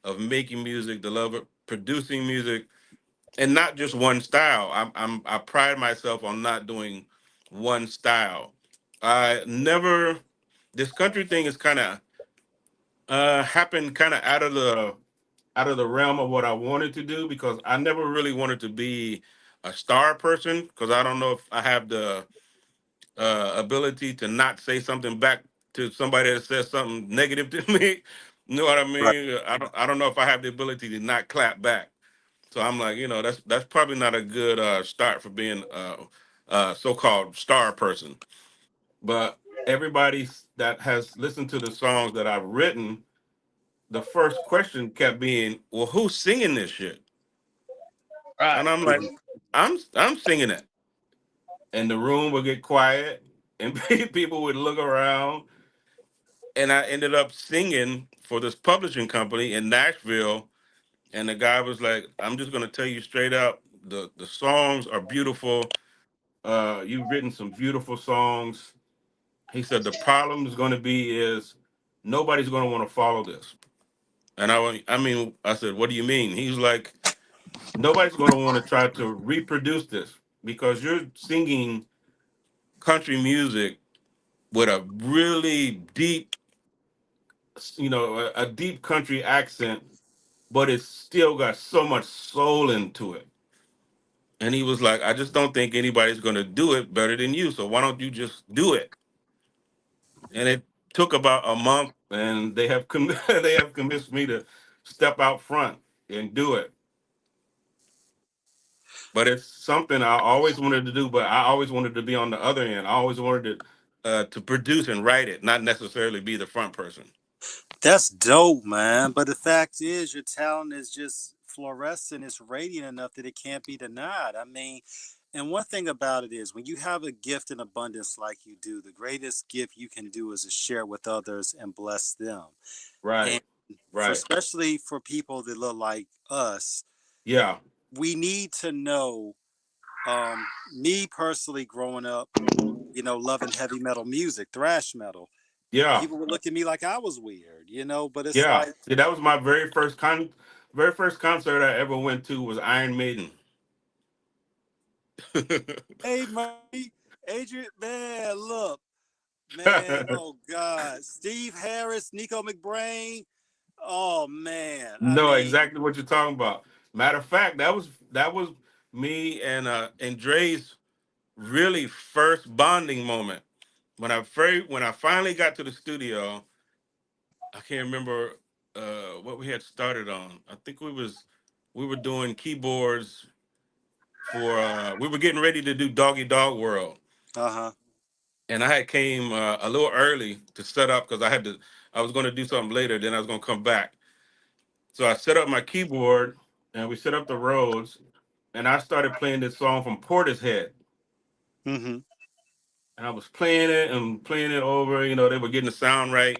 of making music, the love of producing music, and not just one style. I pride myself on not doing one style. I never This country thing is kind of happened kind of out of the realm of what I wanted to do because I never really wanted to be a star person because I don't know if I have the ability to not say something back to somebody that says something negative to me. You know what I Right. mean? I don't know if I have the ability to not clap back. So I'm like, that's probably not a good start for being a so-called star person. But everybody that has listened to the songs that I've written, the first question kept being, "Well, who's singing this shit?" Right. And I'm like, "I'm singing it." And the room would get quiet, and people would look around, and I ended up singing for this publishing company in Nashville. And the guy was like, "I'm just gonna tell you straight up, the songs are beautiful. You've written some beautiful songs." He said the problem is going to be is nobody's going to want to follow this. And I said, "What do you mean?" He's like, "Nobody's going to want to try to reproduce this because you're singing country music with a really deep, a deep country accent, but it's still got so much soul into it." And he was like, "I just don't think anybody's going to do it better than you. So why don't you just do it?" And it took about a month, and they have convinced me to step out front and do it. But it's something I always wanted to do, but I always wanted to be on the other end. I always wanted to produce and write it, not necessarily be the front person. That's dope, man. But the fact is, your talent is just fluorescent. It's radiant enough that it can't be denied. I mean, and one thing about it is when you have a gift in abundance like you do, the greatest gift you can do is to share with others and bless them. And Right, for right, especially for people that look like us, yeah, we need to know. Me personally, growing up, loving heavy metal music, thrash metal, yeah, people would look at me like I was weird, but it's yeah. like, See, that was my very first concert I ever went to was Iron Maiden. hey, Murray, Adrian, man, look, man, oh God, Steve Harris, Nico McBrain, oh man, I No, mean, exactly what you're talking about. Matter of fact, that was me and Dre's really first bonding moment. When I finally got to the studio, I can't remember what we had started on. I think we were doing keyboards for we were getting ready to do Doggy Dog World, uh-huh, and I had came a little early to set up because I was going to do something later. Then I was going to come back, so I set up my keyboard and we set up the Rhodes, and I started playing this song from Portishead. mm-hmm. and I was playing it and playing it over. You know, they were getting the sound right.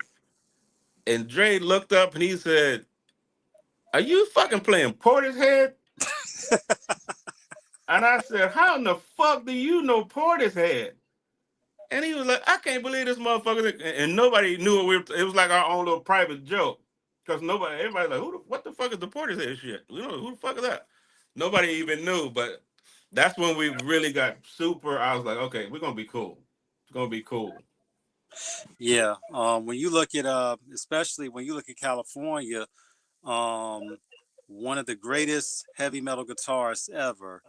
And Dre looked up and he said, "Are you fucking playing Portishead?" And I said, "How in the fuck do you know Portishead?" And he was like, "I can't believe this motherfucker." And nobody knew it. It was like our own little private joke. Because everybody like, what the fuck is the Portishead shit? We don't know who the fuck is that. Nobody even knew. But that's when we really got super. I was like, okay, we're gonna be cool. It's gonna be cool. Yeah. When you look at especially when you look at California, one of the greatest heavy metal guitarists ever,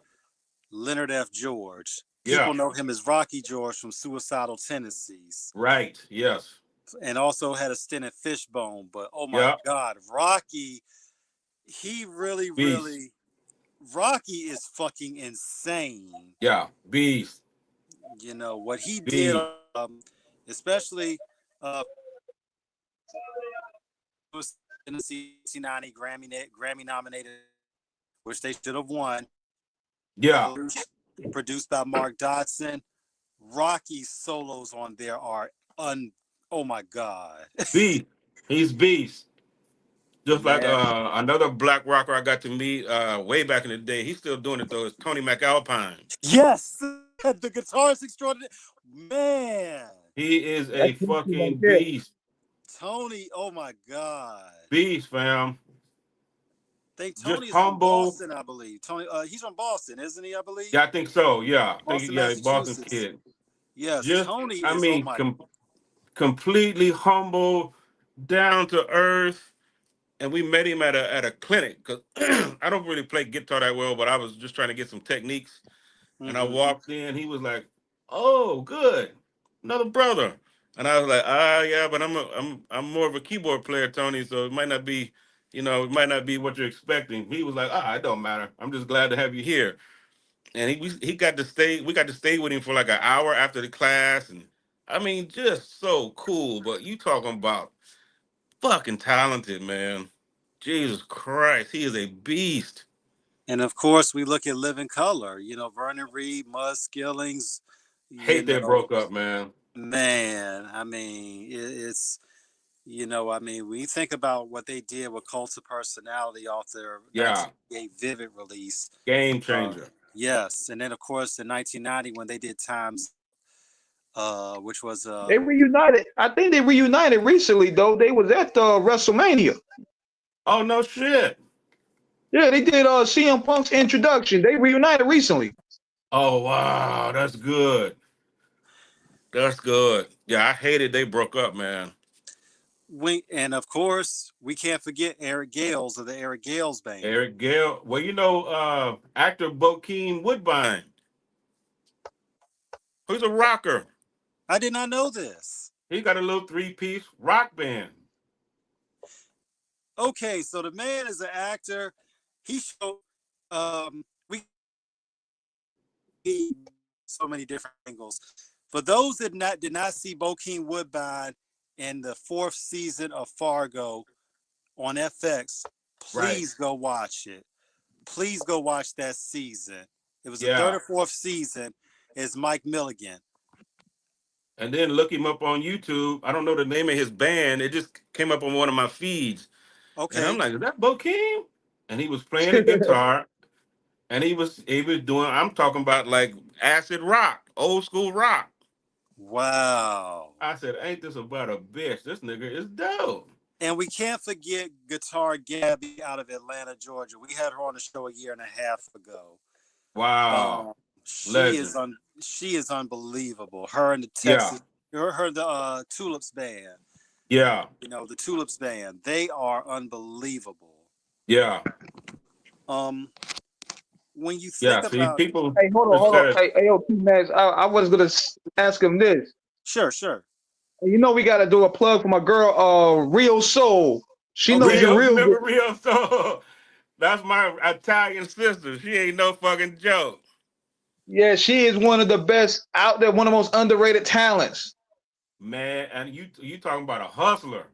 Leonard F. George. Yeah. People know him as Rocky George from Suicidal Tendencies. Right. Yes. And also had a stint at Fishbone. But oh my Yeah. God, Rocky, he really, Beast. Rocky is fucking insane. Yeah. Beast. You know, what he did, Beast. especially Tennessee 90 Grammy nominated, which they should have won. Yeah. Produced by Mark Dodson. Rocky's solos on there are oh my God. Beast. He's beast. Just like Man. another black rocker I got to meet way back in the day. He's still doing it though. It's Tony McAlpine. Yes, the guitarist extraordinary. Man. He is a fucking beast. Tony, oh my God. Beast, fam. I think Just Tony is humble. from Boston, I believe. Tony, he's from Boston, isn't he? I believe. Yeah, I think so. Yeah, Boston, Boston Massachusetts. kid. Yes, Just, Tony I is. mean, Oh my. completely humble, down to earth. And we met him at a clinic because I don't really play guitar that well, but I was just trying to get some techniques. And I walked in, he was like, "Oh, good, another brother." And I was like, yeah, but I'm more of a keyboard player, Tony, so it might not be, it might not be what you're expecting. He was like, it don't matter. I'm just glad to have you here. And he got to stay. We got to stay with him for like an hour after the class, and I mean, just so cool. But you talking about fucking talented, man. Jesus Christ, he is a beast. And of course, we look at Living Color. You know, Vernon Reid, Muzz Skillings. Hate they broke up, man. Man, I mean, it's. I mean, when you think about what they did with Cult of Personality off their 1988 Vivid release. Game changer. Yes. And then, of course, in 1990, when they did Times, which was... they reunited. I think they reunited recently, though. They was at WrestleMania. Oh, no shit. Yeah, they did CM Punk's introduction. They reunited recently. Oh, wow. That's good. That's good. Yeah, I hated they broke up, man. And of course, we can't forget Eric Gales of the Eric Gales Band. Eric Gale. Well, actor Bokeem Woodbine. He's a rocker. I did not know this. He got a little 3-piece rock band. Okay, so the man is an actor. He showed so many different angles. For those that did not see Bokeem Woodbine in the 4th season of Fargo on FX, please go watch it. Please go watch that season. It was the 3rd or 4th season. It's Mike Milligan. And then look him up on YouTube. I don't know the name of his band. It just came up on one of my feeds. Okay. And I'm like, is that Bokeem? And he was playing the guitar. And he was doing, I'm talking about like acid rock, old school rock. Wow. I said, ain't this about a bitch? This nigga is dope. And we can't forget Guitar Gabby out of Atlanta, Georgia. We had her on the show a year and a half ago. Wow. She is unbelievable. Her and the Texas, the Tulips Band. Yeah. The Tulips Band. They are unbelievable. Yeah. When you think about people. Hey, hold on. Hey, T-Max, I was gonna ask him this. Sure. We gotta do a plug for my girl, Real Soul. She knows you real good. Real Soul. That's my Italian sister. She ain't no fucking joke. Yeah, she is one of the best out there, one of the most underrated talents. Man, and you talking about a hustler.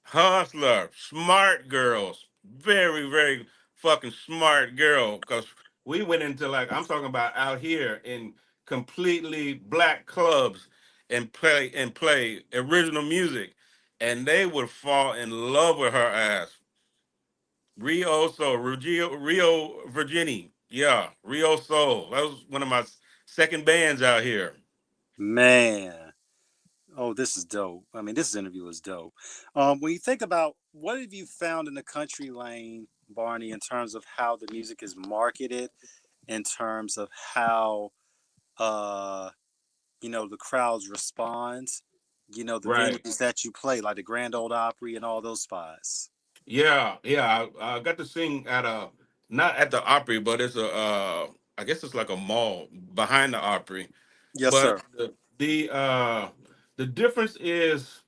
Hustler, smart girls. Very, very fucking smart girl. Because we went into I'm talking about out here in completely black clubs and play original music, and they would fall in love with her ass. Rio Virginia, yeah, Rio Soul. That was one of my second bands out here. Man. Oh, this is dope. I mean, this interview is dope. When you think about what have you found in the country lane, Barney, in terms of how the music is marketed, in terms of how uh, the crowds respond, the Right. venues that you play, like the Grand Ole Opry and all those spots. Yeah, yeah. I got to sing at a not at the Opry, but it's a I guess it's like a mall behind the Opry. Yes, But sir. the difference is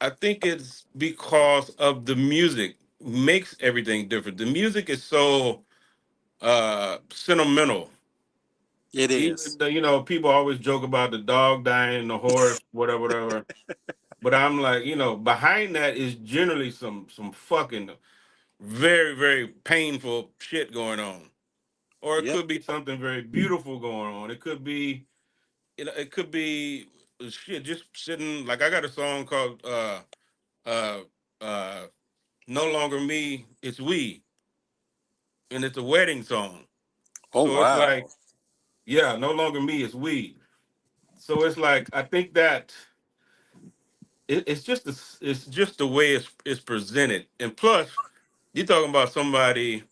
I think it's because of the music makes everything different. The music is so sentimental. It Even is. though, people always joke about the dog dying, the horse, whatever, whatever. But I'm like, behind that is generally some fucking very, very painful shit going on. Or it Yep. could be something very beautiful going on. It could be, it could be shit just sitting like I got a song called uh uh No Longer Me, It's We, and it's a wedding song. Oh, So it's like, wow. yeah, No Longer Me, It's We. So it's like I think that it's just the way it's presented. And plus, you're talking about somebody.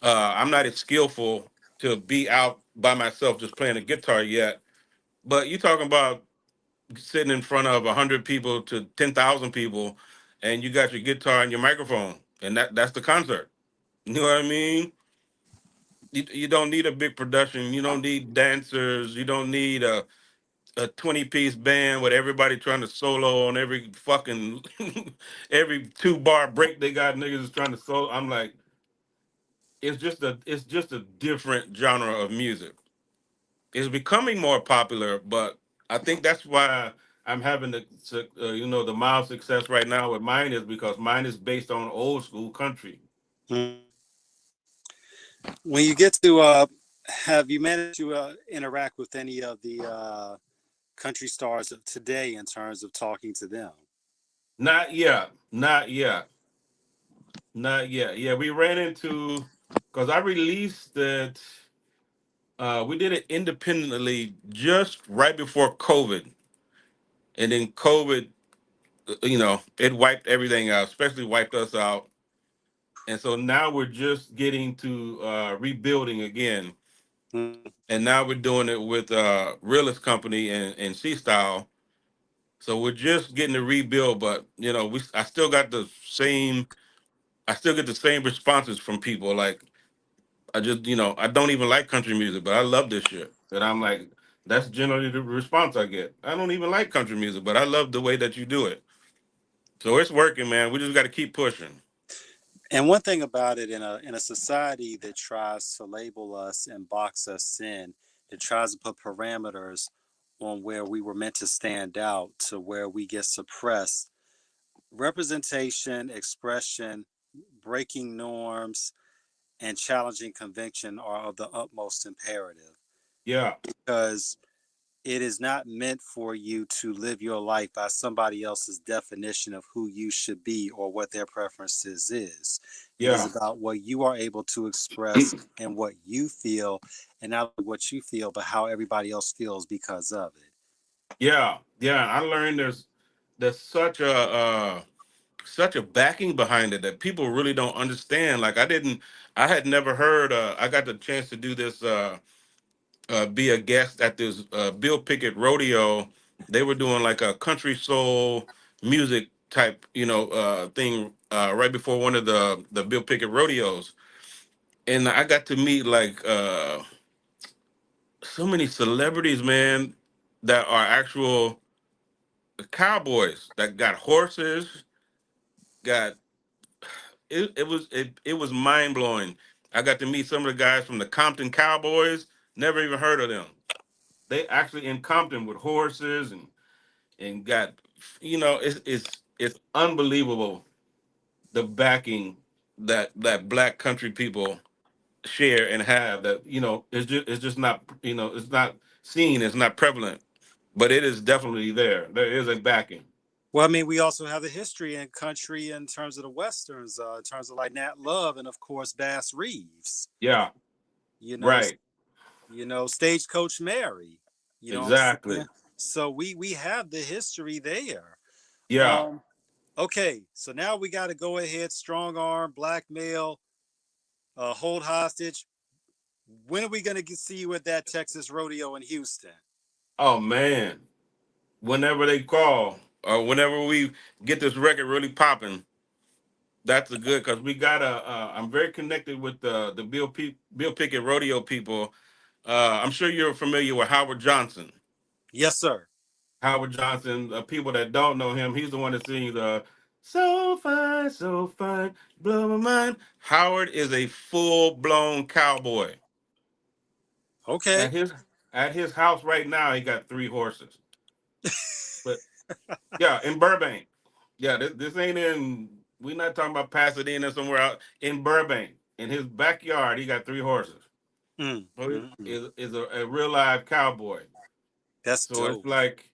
I'm not as skillful to be out by myself just playing a guitar yet. But you're talking about sitting in front of 100 people to 10,000 people, and you got your guitar and your microphone, and that's the concert. You know what I mean? You don't need a big production. You don't need dancers. You don't need a 20-piece band with everybody trying to solo on every fucking every 2 bar break they got niggas is trying to solo. I'm like, it's just a different genre of music. It's becoming more popular, but I think that's why I'm having the mild success right now with mine is because mine is based on old school country. Mm. When you get to, have you managed to interact with any of the country stars of today in terms of talking to them? Not yet, not yet, not yet. Yeah, we ran into because I released it. We did it independently just right before COVID, and then COVID, it wiped everything out, especially wiped us out. And so now we're just getting to rebuilding again, Mm. and now we're doing it with Realist Company and C Style. So we're just getting to rebuild, but I still got I still get the same responses from people. Like I don't even like country music, but I love this shit. And I'm like, that's generally the response I get. I don't even like country music, but I love the way that you do it. So it's working, man. We just got to keep pushing. And one thing about it, in a society that tries to label us and box us in, that tries to put parameters on where we were meant to stand out to where we get suppressed, representation, expression, breaking norms, and challenging convention are of the utmost imperative, Yeah, because it is not meant for you to live your life by somebody else's definition of who you should be or what their preferences is. It is yeah, about what you are able to express and what you feel, and not what you feel, but how everybody else feels because of it. yeah, yeah. I learned there's such a backing behind it that people really don't understand. Like I had never heard. I got the chance to do this. Be a guest at this Bill Pickett rodeo. They were doing like a country soul music type, thing right before one of the Bill Pickett rodeos, and I got to meet like so many celebrities, man, that are actual cowboys that got horses, got it was mind blowing. I got to meet some of the guys from the Compton Cowboys. Never even heard of them. They actually in Compton with horses and got it's unbelievable the backing that black country people share and have that it's just not it's not scene is not prevalent, but it is definitely there. There is a backing. Well, I mean, we also have the history in country in terms of the westerns, in terms of like Nat Love and of course Bass Reeves. Yeah, You know, right. Stagecoach Mary. You know what I'm saying? Exactly. So we have the history there. Yeah. Um, okay, so now we got to go ahead, strong arm, blackmail, hold hostage. When are we gonna see you at that Texas rodeo in Houston? Oh man. Whenever they call or whenever we get this record really popping, that's a good because we got a. I'm very connected with the Bill Pickett rodeo people. I'm sure you're familiar with Howard Johnson. Yes, sir. Howard Johnson. People that don't know him, he's the one that sings so fine, blow my mind." Howard is a full blown cowboy. Okay. At his house right now, he got 3 horses. But yeah, in Burbank. Yeah, this ain't in. We're not talking about Pasadena somewhere out in Burbank. In his backyard, he got 3 horses. Mm, So he mm, mm. is a real live cowboy. That's So it's dope. like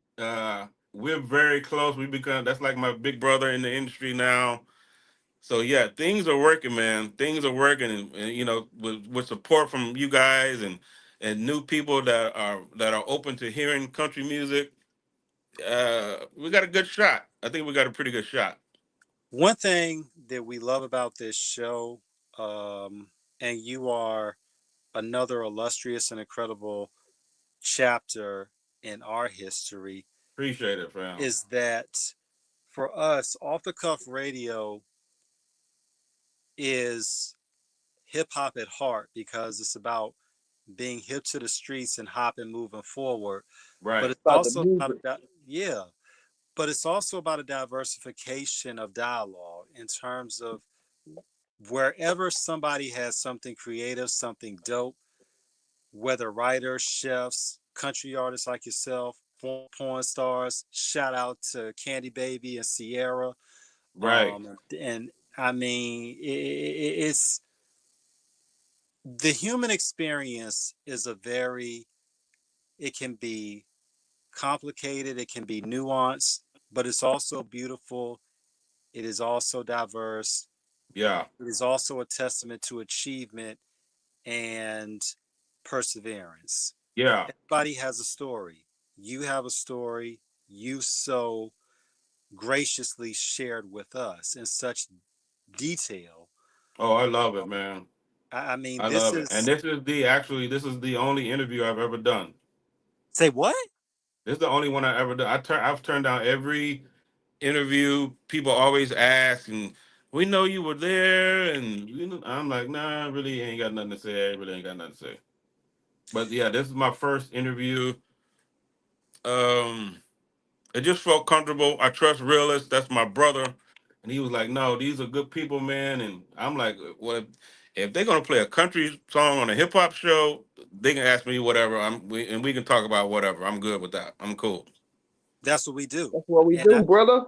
we're very close. We become that's like my big brother in the industry now. So yeah, things are working, man. Things are working, and with support from you guys and new people that are open to hearing country music. We got a good shot. I think we got a pretty good shot. One thing that we love about this show, and you are another illustrious and incredible chapter in our history, Appreciate it, fam. is that for us, off the cuff radio is hip hop at heart because it's about being hip to the streets and hopping, moving forward. But Right. it's About the also about music. yeah, but it's also about a diversification of dialogue in terms of wherever somebody has something creative, something dope, whether writers, chefs, country artists like yourself, porn stars. Shout out to Candy Baby and Sierra. Right. And I mean, it's the human experience is a very, it can be complicated, it can be nuanced, but it's also beautiful. It is also diverse. Yeah. It is also a testament to achievement and perseverance. Yeah. Everybody has a story. You have a story. You so graciously shared with us in such detail. Oh, I love it, man. I mean, I this love it. And is this is the only interview I've ever done. say what? This is the only one I ever done. I've turned down every interview. People always ask, and we know you were there, and I'm like, nah, I really ain't got nothing to say. I really ain't got nothing to say. But yeah, this is my first interview. Um, it just felt comfortable. I trust realists. That's my brother, and he was like, "No, these are good people, man." And I'm like, "Well, if they're gonna play a country song on a hip hop show, they can ask me whatever. And we can talk about whatever. I'm good with that. I'm cool." That's what we do. That's what we And I do, brother.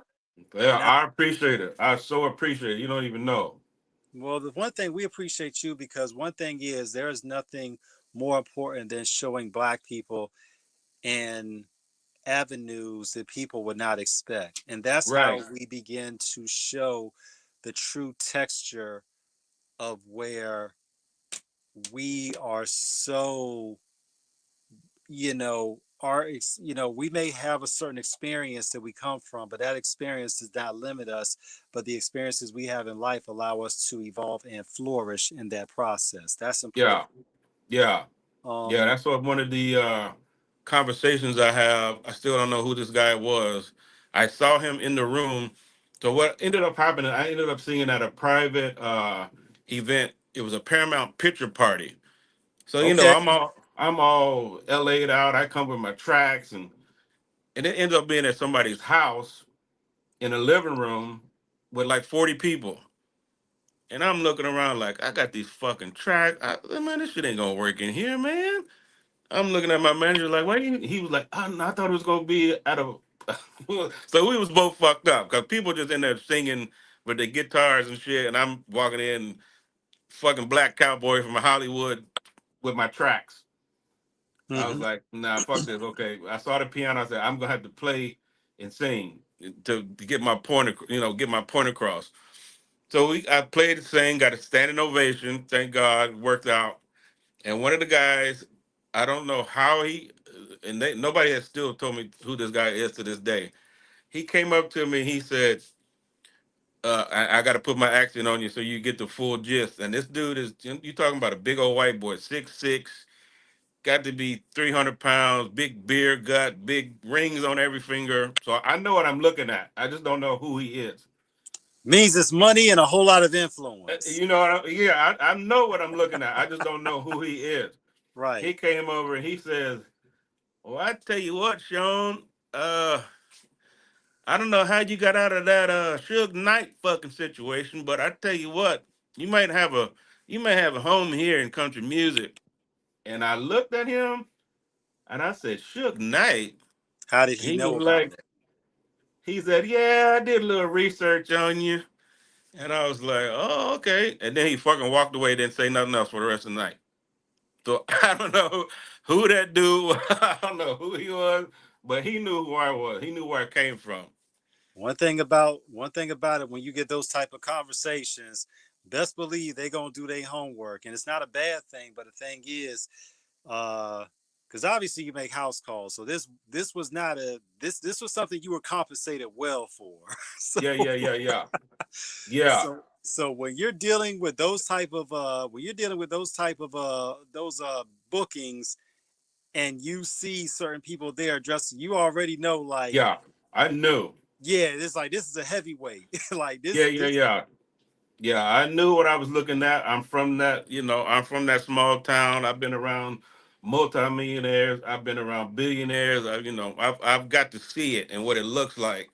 Yeah, and I I appreciate it. I so appreciate it. You don't even know. well, the one thing we appreciate you because one thing is there is nothing more important than showing black people in avenues that people would not expect. And that's how Right. we begin to show the true texture of where we are so, we may have a certain experience that we come from, but that experience does not limit us. But the experiences we have in life allow us to evolve and flourish in that process. That's Yeah. important. Yeah. Yeah. Um, That's what one of the conversations I have. I still don't know who this guy was. I saw him in the room. So what ended up happening? I ended up singing at a private event. It was a Paramount picture party. So okay. I'm all LA'd out. I come with my tracks and it ends up being at somebody's house in a living room with like 40 people. And I'm looking around like I got these fucking tracks. Man, this shit ain't gonna work in here, man. I'm looking at my manager like, why you? He was like, I thought it was gonna be at a. So we was both fucked up because people just in there singing with their guitars and shit, and I'm walking in fucking black cowboy from Hollywood with my tracks. I was like, nah, fuck this. Okay. I saw the piano. I said, I'm gonna have to play and sing to get my point, get my point across. So I played and sang, got a standing ovation. Thank God, worked out. And one of the guys, I don't know how nobody has still told me who this guy is to this day. He came up to me. He said, I got to put my accent on you so you get the full gist. And this dude is, you talking about a big old white boy, 6'6", got to be 300 pounds, big beard gut, big rings on every finger. So I know what I'm looking at. I just don't know who he is. Means it's money and a whole lot of influence. I know what I'm looking at. I just don't know who he is. Right. He came over and he says, well, I tell you what, Sean, I don't know how you got out of that Suge Knight fucking situation, but I tell you what, you might have a home here in country music. And I looked at him and I said, Suge Knight? How did he know about it? He said, yeah, I did a little research on you. And I was like, oh, okay. And then he fucking walked away, didn't say nothing else for the rest of the night. So I don't know who that dude was. I don't know who he was, but he knew who I was. He knew where I came from. One thing about it, when you get those type of conversations, best believe they gonna do their homework, and it's not a bad thing. But the thing is, because obviously you make house calls, so this was not this was something you were compensated well for. So, yeah. So when you're dealing with those type of bookings, and you see certain people there dressed, you already know, like, yeah, I knew. Yeah, it's like, this is a heavyweight. Like this. Yeah, I knew what I was looking at. I'm from that small town. I've been around multimillionaires. I've been around billionaires. I've got to see it and what it looks like.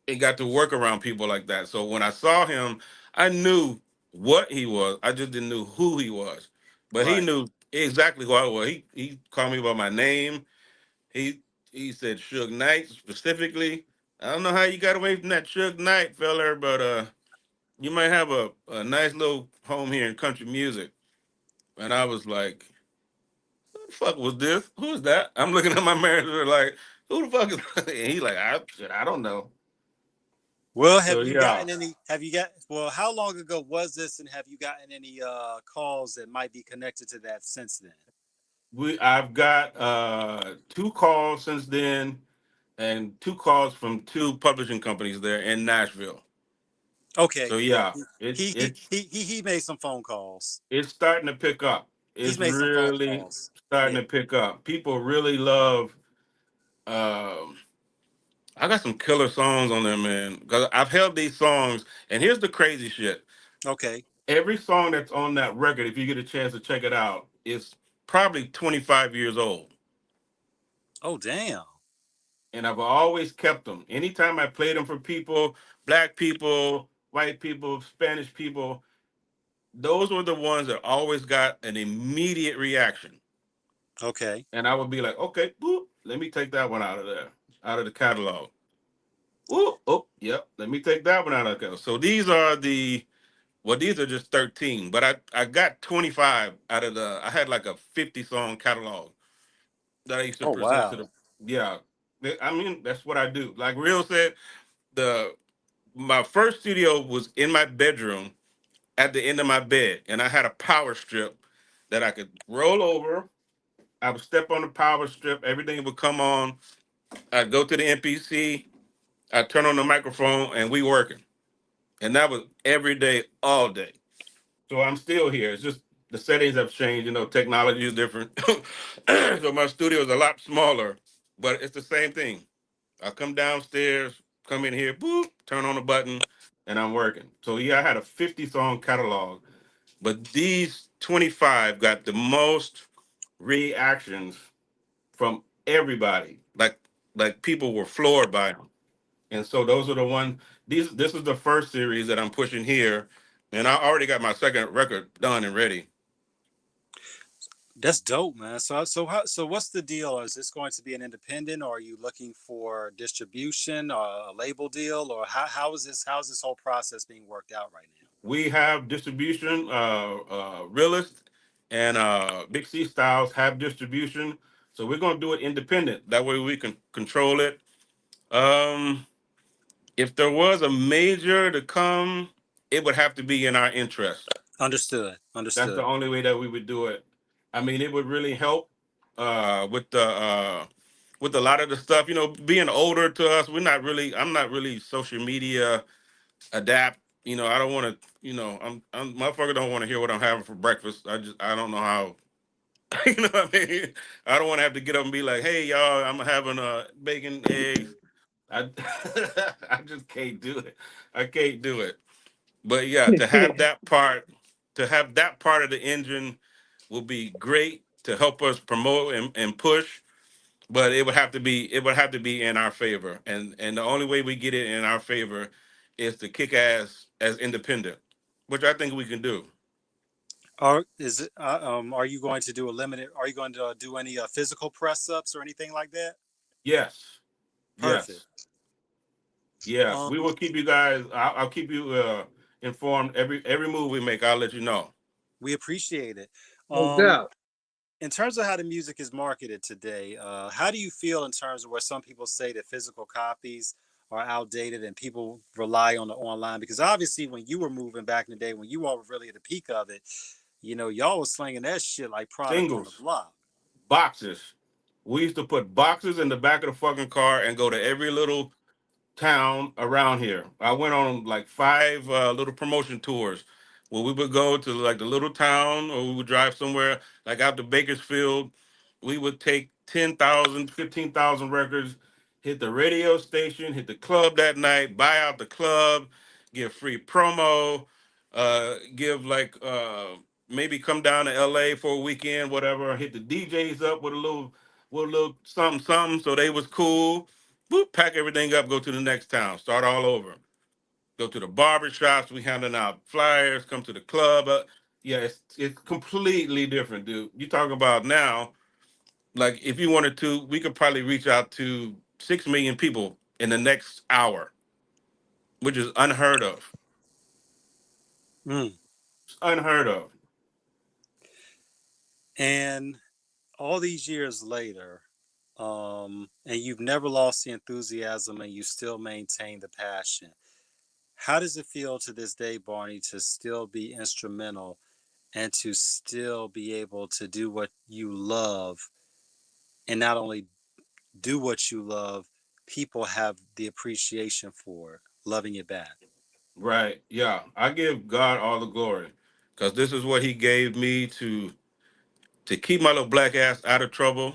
And got to work around people like that. So when I saw him, I knew what he was. I just didn't know who he was. But He knew exactly who I was. He called me by my name. He said Suge Knight specifically. I don't know how you got away from that Suge Knight fella, but you might have a nice little home here in country music. And I was like, who the fuck was this? Who's that? I'm looking at my manager like, who the fuck is that? And he's like, I don't know. Well, how long ago was this, and have you gotten any calls that might be connected to that since then? I've got 2 calls since then, and 2 calls from 2 publishing companies there in Nashville. Okay. So yeah, he made some phone calls. It's starting to pick up. It's really starting to pick up. People really love. I got some killer songs on there, man. Because I've held these songs, and here's the crazy shit. Okay. Every song that's on that record, if you get a chance to check it out, is probably 25 years old. Oh, damn. And I've always kept them. Anytime I played them for people, black people, white people, Spanish people, those were the ones that always got an immediate reaction. Okay. And I would be like, okay, boop, let me take that one out of there, out of the catalog. Oh, yep, let me take that one out of the catalog. So these are these are just 13, but I got 25 out of I had like a 50 song catalog that I used to present to yeah. I mean, that's what I do. Like Real said, my first studio was in my bedroom at the end of my bed, and I had a power strip that I could roll over. I would step on the power strip, everything would come on. I'd go to the MPC, I'd turn on the microphone, and we working. And that was every day, all day. So I'm still here. It's just the settings have changed. Technology is different. So my studio is a lot smaller, but it's the same thing. I come downstairs, come in here, boop, turn on the button, and I'm working. So yeah, I had a 50 song catalog, but these 25 got the most reactions from everybody. Like people were floored by them. And so those are the ones. This is the first series that I'm pushing here, and I already got my second record done and ready. That's dope, man. So what's the deal? Is this going to be an independent, or are you looking for distribution or a label deal, or how is this whole process being worked out right now? We have distribution, Realist, and Big C Styles have distribution. So we're gonna do it independent. That way we can control it. Um, if there was a major to come, it would have to be in our interest. Understood. That's the Understood. only way that we would do it. I mean, it would really help with a lot of the stuff. You know, being older to us, we're not really. I'm not really social media adapt. You know, I don't want to. You know, I'm motherfucker don't want to hear what I'm having for breakfast. I don't know how. You know what I mean? I don't want to have to get up and be like, hey y'all, I'm having bacon, eggs. I I just can't do it. I can't do it. But yeah, to have that part of the engine will be great to help us promote and push. But it would have to be in our favor, and the only way we get it in our favor is to kick ass as independent, which I think we can do. Are you going to do a limited? Are you going to do any physical press ups or anything like that? Yes, Perfect. yes, yes. Um, We will keep you guys. I'll keep you informed. Every move we make, I'll let you know. we appreciate it. No Um, doubt. in terms of how the music is marketed today, how do you feel in terms of where some people say that physical copies are outdated and people rely on the online? Because obviously, when you were moving back in the day, when you all were really at the peak of it, y'all was slinging that shit like product on the Singles, block. boxes. We used to put boxes in the back of the fucking car and go to every little town around here. I went on like five little promotion tours where we would go to like the little town or we would drive somewhere like out to Bakersfield. We would take 10,000, 15,000 records, hit the radio station, hit the club that night, buy out the club, give free promo, give like maybe come down to LA for a weekend, whatever, hit the DJs up with a little something something so they was cool. Boop, pack everything up, go to the next town, start all over. Go to the barber shops, we handing out flyers, come to the club. Yeah, it's completely different, dude. You talking about now, like if you wanted to, we could probably reach out to 6 million people in the next hour, which is unheard of. Mm. It's unheard of. And all these years later, and you've never lost the enthusiasm and you still maintain the passion. How does it feel to this day, Barney, to still be instrumental and to still be able to do what you love, and not only do what you love, people have the appreciation for it, loving it back? Right. Yeah. I give God all the glory. Cause this is what he gave me to keep my little black ass out of trouble.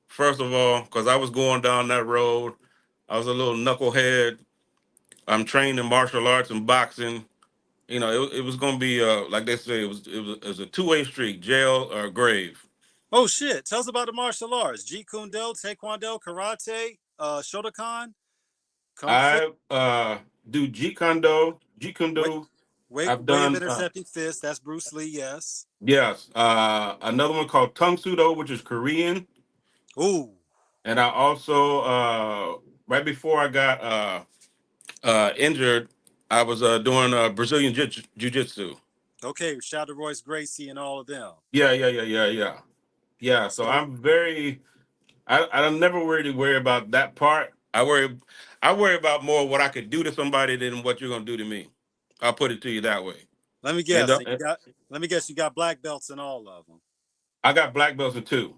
First of all, because I was going down that road. I was a little knucklehead. I'm trained in martial arts and boxing. You know, it was gonna be like they say, it was a two-way street, jail or grave. Oh shit! Tell us about the martial arts: Jeet Kune Do, Taekwondo, Karate, Shotokan, Kung Fu. I do Jeet Kune Do, Jeet Kune Way, Do. I've way of done intercepting fists. That's Bruce Lee. Yes. yes, another one called Tung Sudo, which is Korean. Ooh. And I also right before I got injured, I was doing Brazilian jiu-jitsu. Okay. Shout out to Royce Gracie and all of them. Yeah, yeah, yeah, yeah, yeah. Yeah, so So I'm very I don't never really worry about that part. I worry about more what I could do to somebody than what you're gonna do to me. I'll put it to you that way. let me And, guess. Let me guess. You got black belts in all of them. I got black belts in two.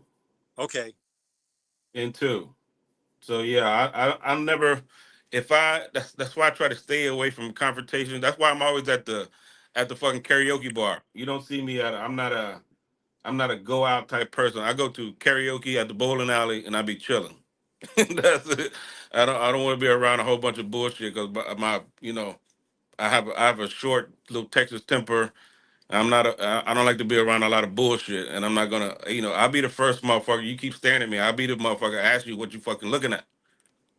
Okay. In two. So yeah, I'm never if I that's why I try to stay away from confrontation. That's why I'm always at the fucking karaoke bar. You don't see me I'm not a go out type person. I go to karaoke at the bowling alley and I be chilling. That's it. I don't want to be around a whole bunch of bullshit because my I have a short little Texas temper. I don't like to be around a lot of bullshit, and I'm not gonna I'll be the first motherfucker. You keep staring at me, I'll be the motherfucker ask you what you fucking looking at,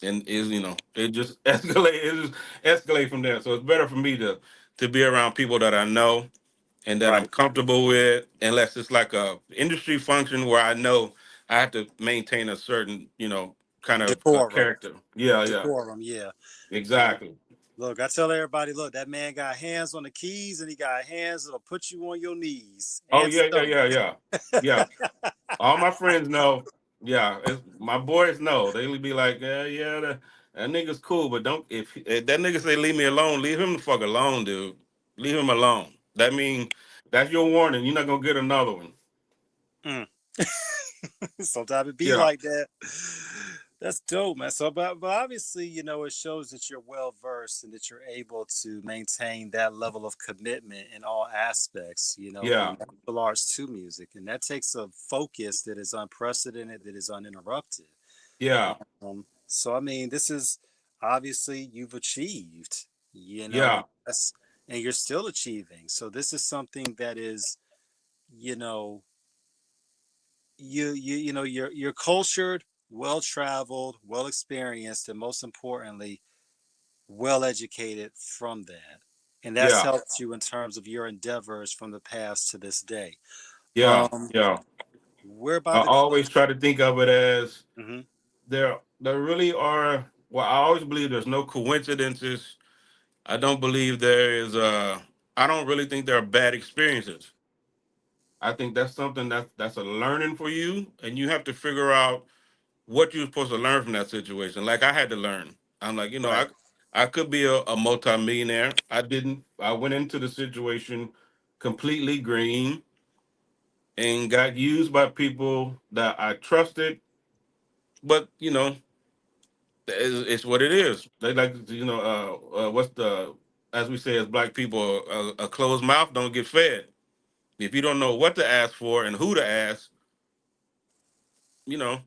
and it just escalate from there. So it's better for me to be around people that I know and that I'm Right. comfortable with, unless it's like a industry function where I know I have to maintain a certain kind of Decorum. character. Yeah, yeah, Decorum. Yeah. Um, exactly. Look, I tell everybody, look, that man got hands on the keys and he got hands that'll put you on your knees Oh and yeah. Yeah. All my friends know. Yeah, my boys know. They be like, that nigga's cool, but don't if that nigga say leave me alone, leave him the fuck alone, dude. Leave him alone. That mean that's your warning. You're not gonna get another one. Sometimes it be Yeah, like that. That's dope, man. So, but obviously, it shows that you're well versed and that you're able to maintain that level of commitment in all aspects, yeah, from martial arts to music. And that takes a focus that is unprecedented, that is uninterrupted. yeah, So, I mean, this is obviously you've achieved, yeah, and you're still achieving. So, this is something that is, you know, you're cultured, well traveled, well experienced, and most importantly, well educated from that. And that's yeah, helped you in terms of your endeavors from the past to this day. yeah, Um, yeah. whereby I the always try to think of it as Mhm. there really are. Well, I always believe there's no coincidences. I don't believe there is. I don't really think there are bad experiences. I think that's something that's a learning for you, and you have to figure out what you're supposed to learn from that situation. Like I had to learn. I'm like, Right. I could be a multimillionaire. I didn't. I went into the situation completely green and got used by people that I trusted. But it's what it is. They like what's the as we say as black people, a closed mouth don't get fed. If you don't know what to ask for and who to ask, you know,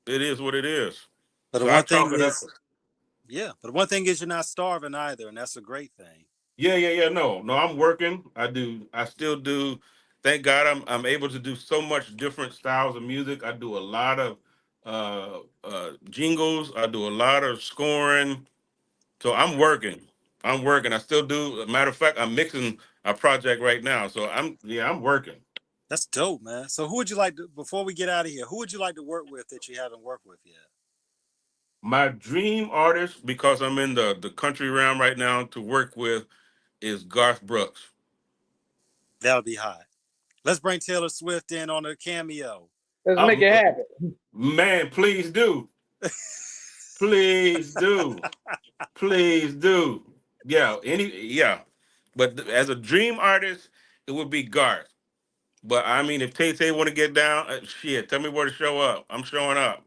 it is what it is. But the So I one thing chalk it up. is, yeah. But the one thing is, you're not starving either, and that's a great thing. Yeah. No, I'm working. I still do. Thank God I'm able to do so much different styles of music. I do a lot of jingles. I do a lot of scoring. So I'm working. I'm working. I still do. Matter of fact, I'm mixing a project right now. So I'm working. That's dope, man. So, who would you like to, before we get out of here? Who would you like to work with that you haven't worked with yet? My dream artist, because I'm in the country realm right now, to work with is Garth Brooks. That would be hot. Let's bring Taylor Swift in on a cameo. Let's make it happen. Man, please do. Please do. Please do. Yeah. But as a dream artist, it would be Garth. But I mean, if Tay Tay want to get down, shit, tell me where to show up. I'm showing up.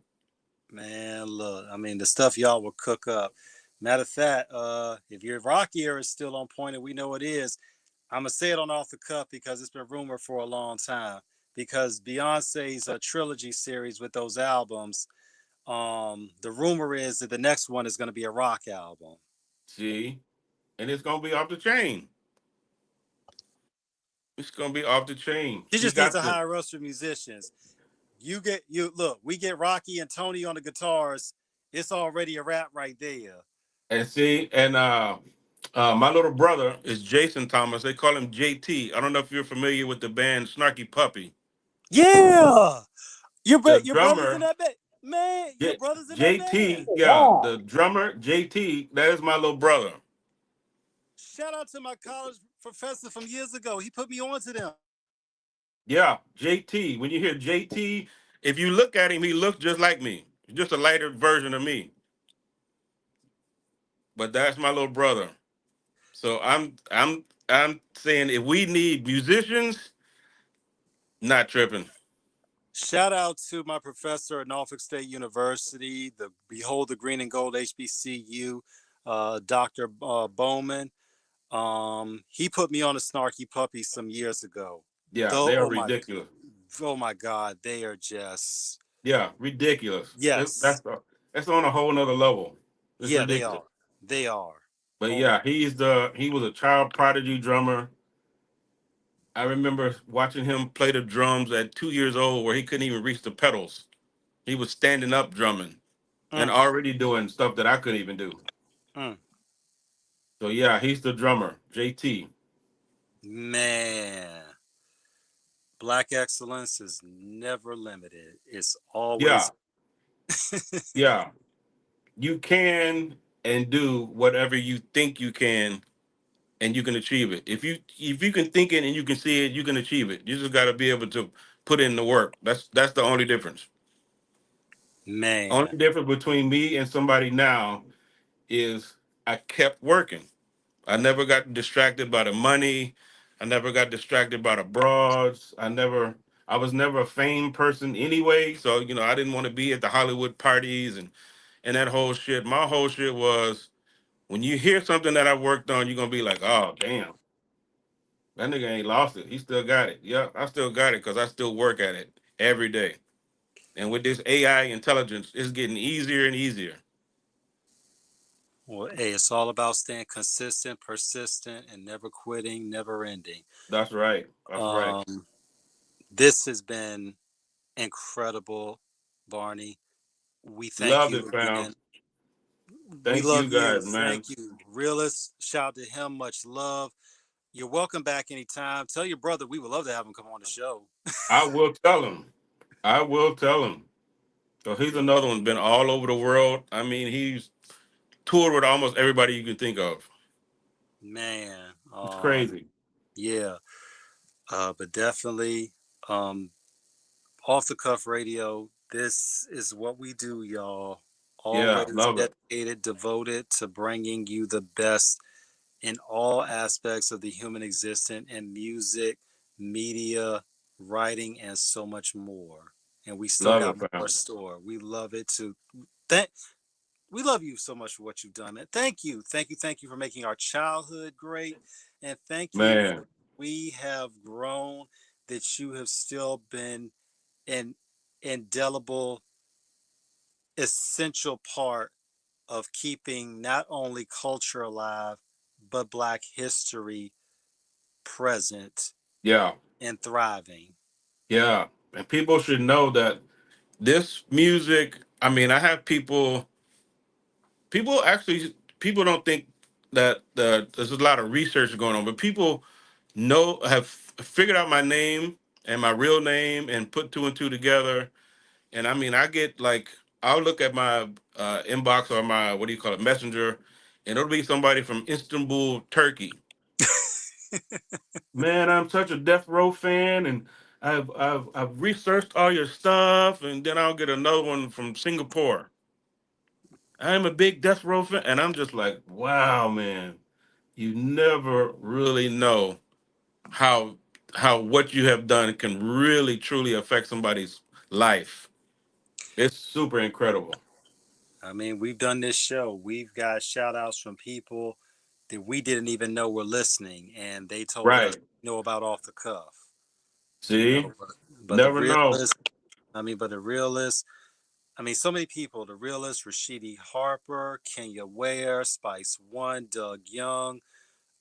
Man, look, I mean, the stuff y'all will cook up. Matter of fact, if your rock ear is still on point, and we know it is, I'm gonna say it on off the cuff because it's been rumored for a long time. Because Beyonce's trilogy series with those albums, the rumor is that the next one is gonna be a rock album. See, and it's gonna be off the chain. It's gonna be off the chain. She She just needs got to the hire us for musicians. We get Rocky and Tony on the guitars. It's already a rap right there. and see and my little brother is Jason Thomas. They call him JT. I don't know if you're familiar with the band Snarky Puppy. Yeah, your The brother's in drummer that band, man. Your brother's in that band. JT, yeah, the drummer JT. That is my little brother. Shout out to my college professor from years ago. He put me on to them. Yeah, JT. When you hear JT, if you look at him, he looks just like me. Just a lighter version of me. But that's my little brother. So I'm saying if we need musicians, not tripping. Shout out to my professor at Norfolk State University, the Behold the Green and Gold HBCU, Dr. Bowman. He put me on a Snarky Puppy some years ago. Yeah, Though, they are ridiculous. oh my God, they are just Yeah, ridiculous. yes, That's on a whole nother level. It's yeah, they ridiculous. are, they are. But Oh my, yeah, he was a child prodigy drummer. I remember watching him play the drums at 2 years old, where he couldn't even reach the pedals. He was standing up drumming and already doing stuff that I couldn't even do. So yeah, he's the drummer, JT. man. Black excellence is never limited. It's Yeah, always yeah. You can and do whatever you think you can, and you can achieve it. If you can think it and you can see it, you can achieve it. You just got to be able to put in the work. That's the only difference. Man. Only difference between me and somebody now is I kept working. I never got distracted by the money. I never got distracted by the broads. I was never a fame person anyway. So, I didn't want to be at the Hollywood parties and that whole shit. My whole shit was when you hear something that I worked on, you're gonna be like, oh damn, that nigga ain't lost it. He still got it. Yeah, I still got it because I still work at it every day. And with this AI intelligence, it's getting easier and easier. Well, hey, it's all about staying consistent, persistent, and never quitting, never ending. That's right. That's right. This has been incredible, Barney. We thank Loved it, you fam. again. We Thank love you you. guys, man. Thank you. Realist, shout out to him. Much love. You're welcome back anytime. Tell your brother we would love to have him come on the show. I will tell him. I will tell him. So he's another one, been all over the world. I mean, he's toured with almost everybody you can think of. Man. It's crazy. Yeah. But definitely, off the cuff radio. This is what we do, y'all. Yeah, Always love it. dedicated, devoted to bringing you the best in all aspects of the human existence in music, media, writing, and so much more. And we still Love got it, more fam. store. We love it too. We love you so much for what you've done, man. Thank you. Thank you for making our childhood great. And thank you for Man. we have grown, that you have still been an indelible, essential part of keeping not only culture alive, but Black history present Yeah. and thriving. Yeah. And people should know that this music, I mean, I have people don't think that there's a lot of research going on, but people have figured out my name and my real name and put two and two together. And I mean, I get like, I'll look at my inbox or my, what do you call it, messenger, and it'll be somebody from Istanbul, Turkey. Man, I'm such a Death Row fan, and I've researched all your stuff, and then I'll get another one from Singapore. I'm a big Death Row fan, and I'm just like, wow, man, you never really know how what you have done can really truly affect somebody's life. It's super incredible. I mean, we've done this show. We've got shout outs from people that we didn't even know were listening, and they told us, Right. about off the cuff. See? But the Never know. realist, so many people, the realist, Rashidi Harper, Kenya Ware, Spice One, Doug Young.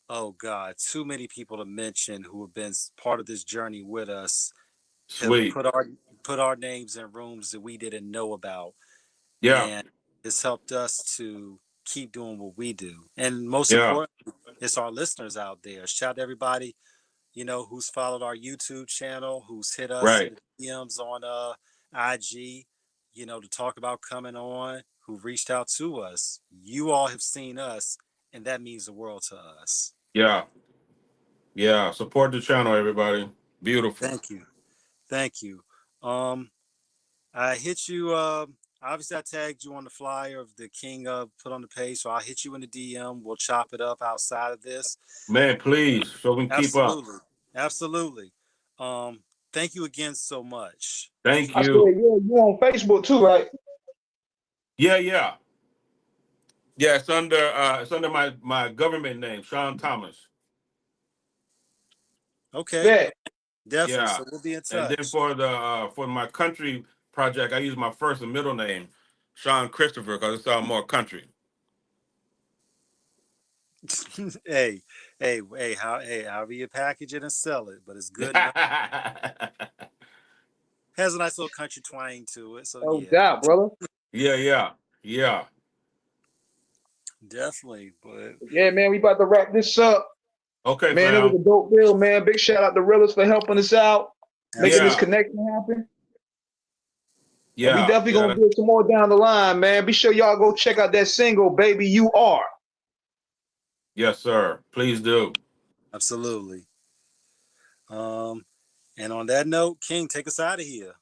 Oh God, too many people to mention who have been part of this journey with us, have Sweet. put our names in rooms that we didn't know about. Yeah. And it's helped us to keep doing what we do. And most Yeah. importantly, it's our listeners out there. Shout out to everybody, who's followed our YouTube channel, who's hit us in Right. the DMs on IG, to talk about coming on, who reached out to us. You all have seen us, and that means the world to us. Yeah. Yeah. Support the channel, everybody. Beautiful. Thank you. Thank you. I hit you. Obviously, I tagged you on the flyer of the King put on the page, so I'll hit you in the DM. We'll chop it up outside of this. Man, please, so we can keep up. Absolutely. Thank you again so much. Thank I said, you. yeah, you on Facebook too, right? Yeah. Yeah, it's under my government name, Sean Thomas. Okay. Bet. Definitely. Yeah. So we'll be in touch. And then for my country project, I use my first and middle name, Sean Christopher, because it sounds more country. hey, however you package it and sell it, but it's good. Has a nice little country twang to it. So No doubt, brother. Yeah. Definitely. But yeah, man, we about to wrap this up. Okay, man, fam. It was a dope deal, man. Big shout out to Realist for helping us out, making this Yeah. connection happen. And we definitely gonna do some more down the line, man. Be sure y'all go check out that single, Baby You Are. Yes, sir. Please do. Absolutely. And on that note, King, take us out of here.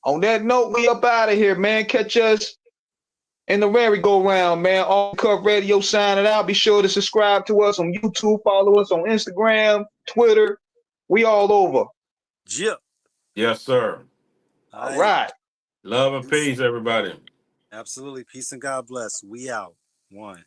On that note, we up out of here, man. Catch us in the merry-go-round, man. Off the Cuff Radio signing out. Be sure to subscribe to us on YouTube. Follow us on Instagram, Twitter. We all over. Yep. Yes, sir. All right. Love and peace, everybody. Absolutely. Peace and God bless. We out. One.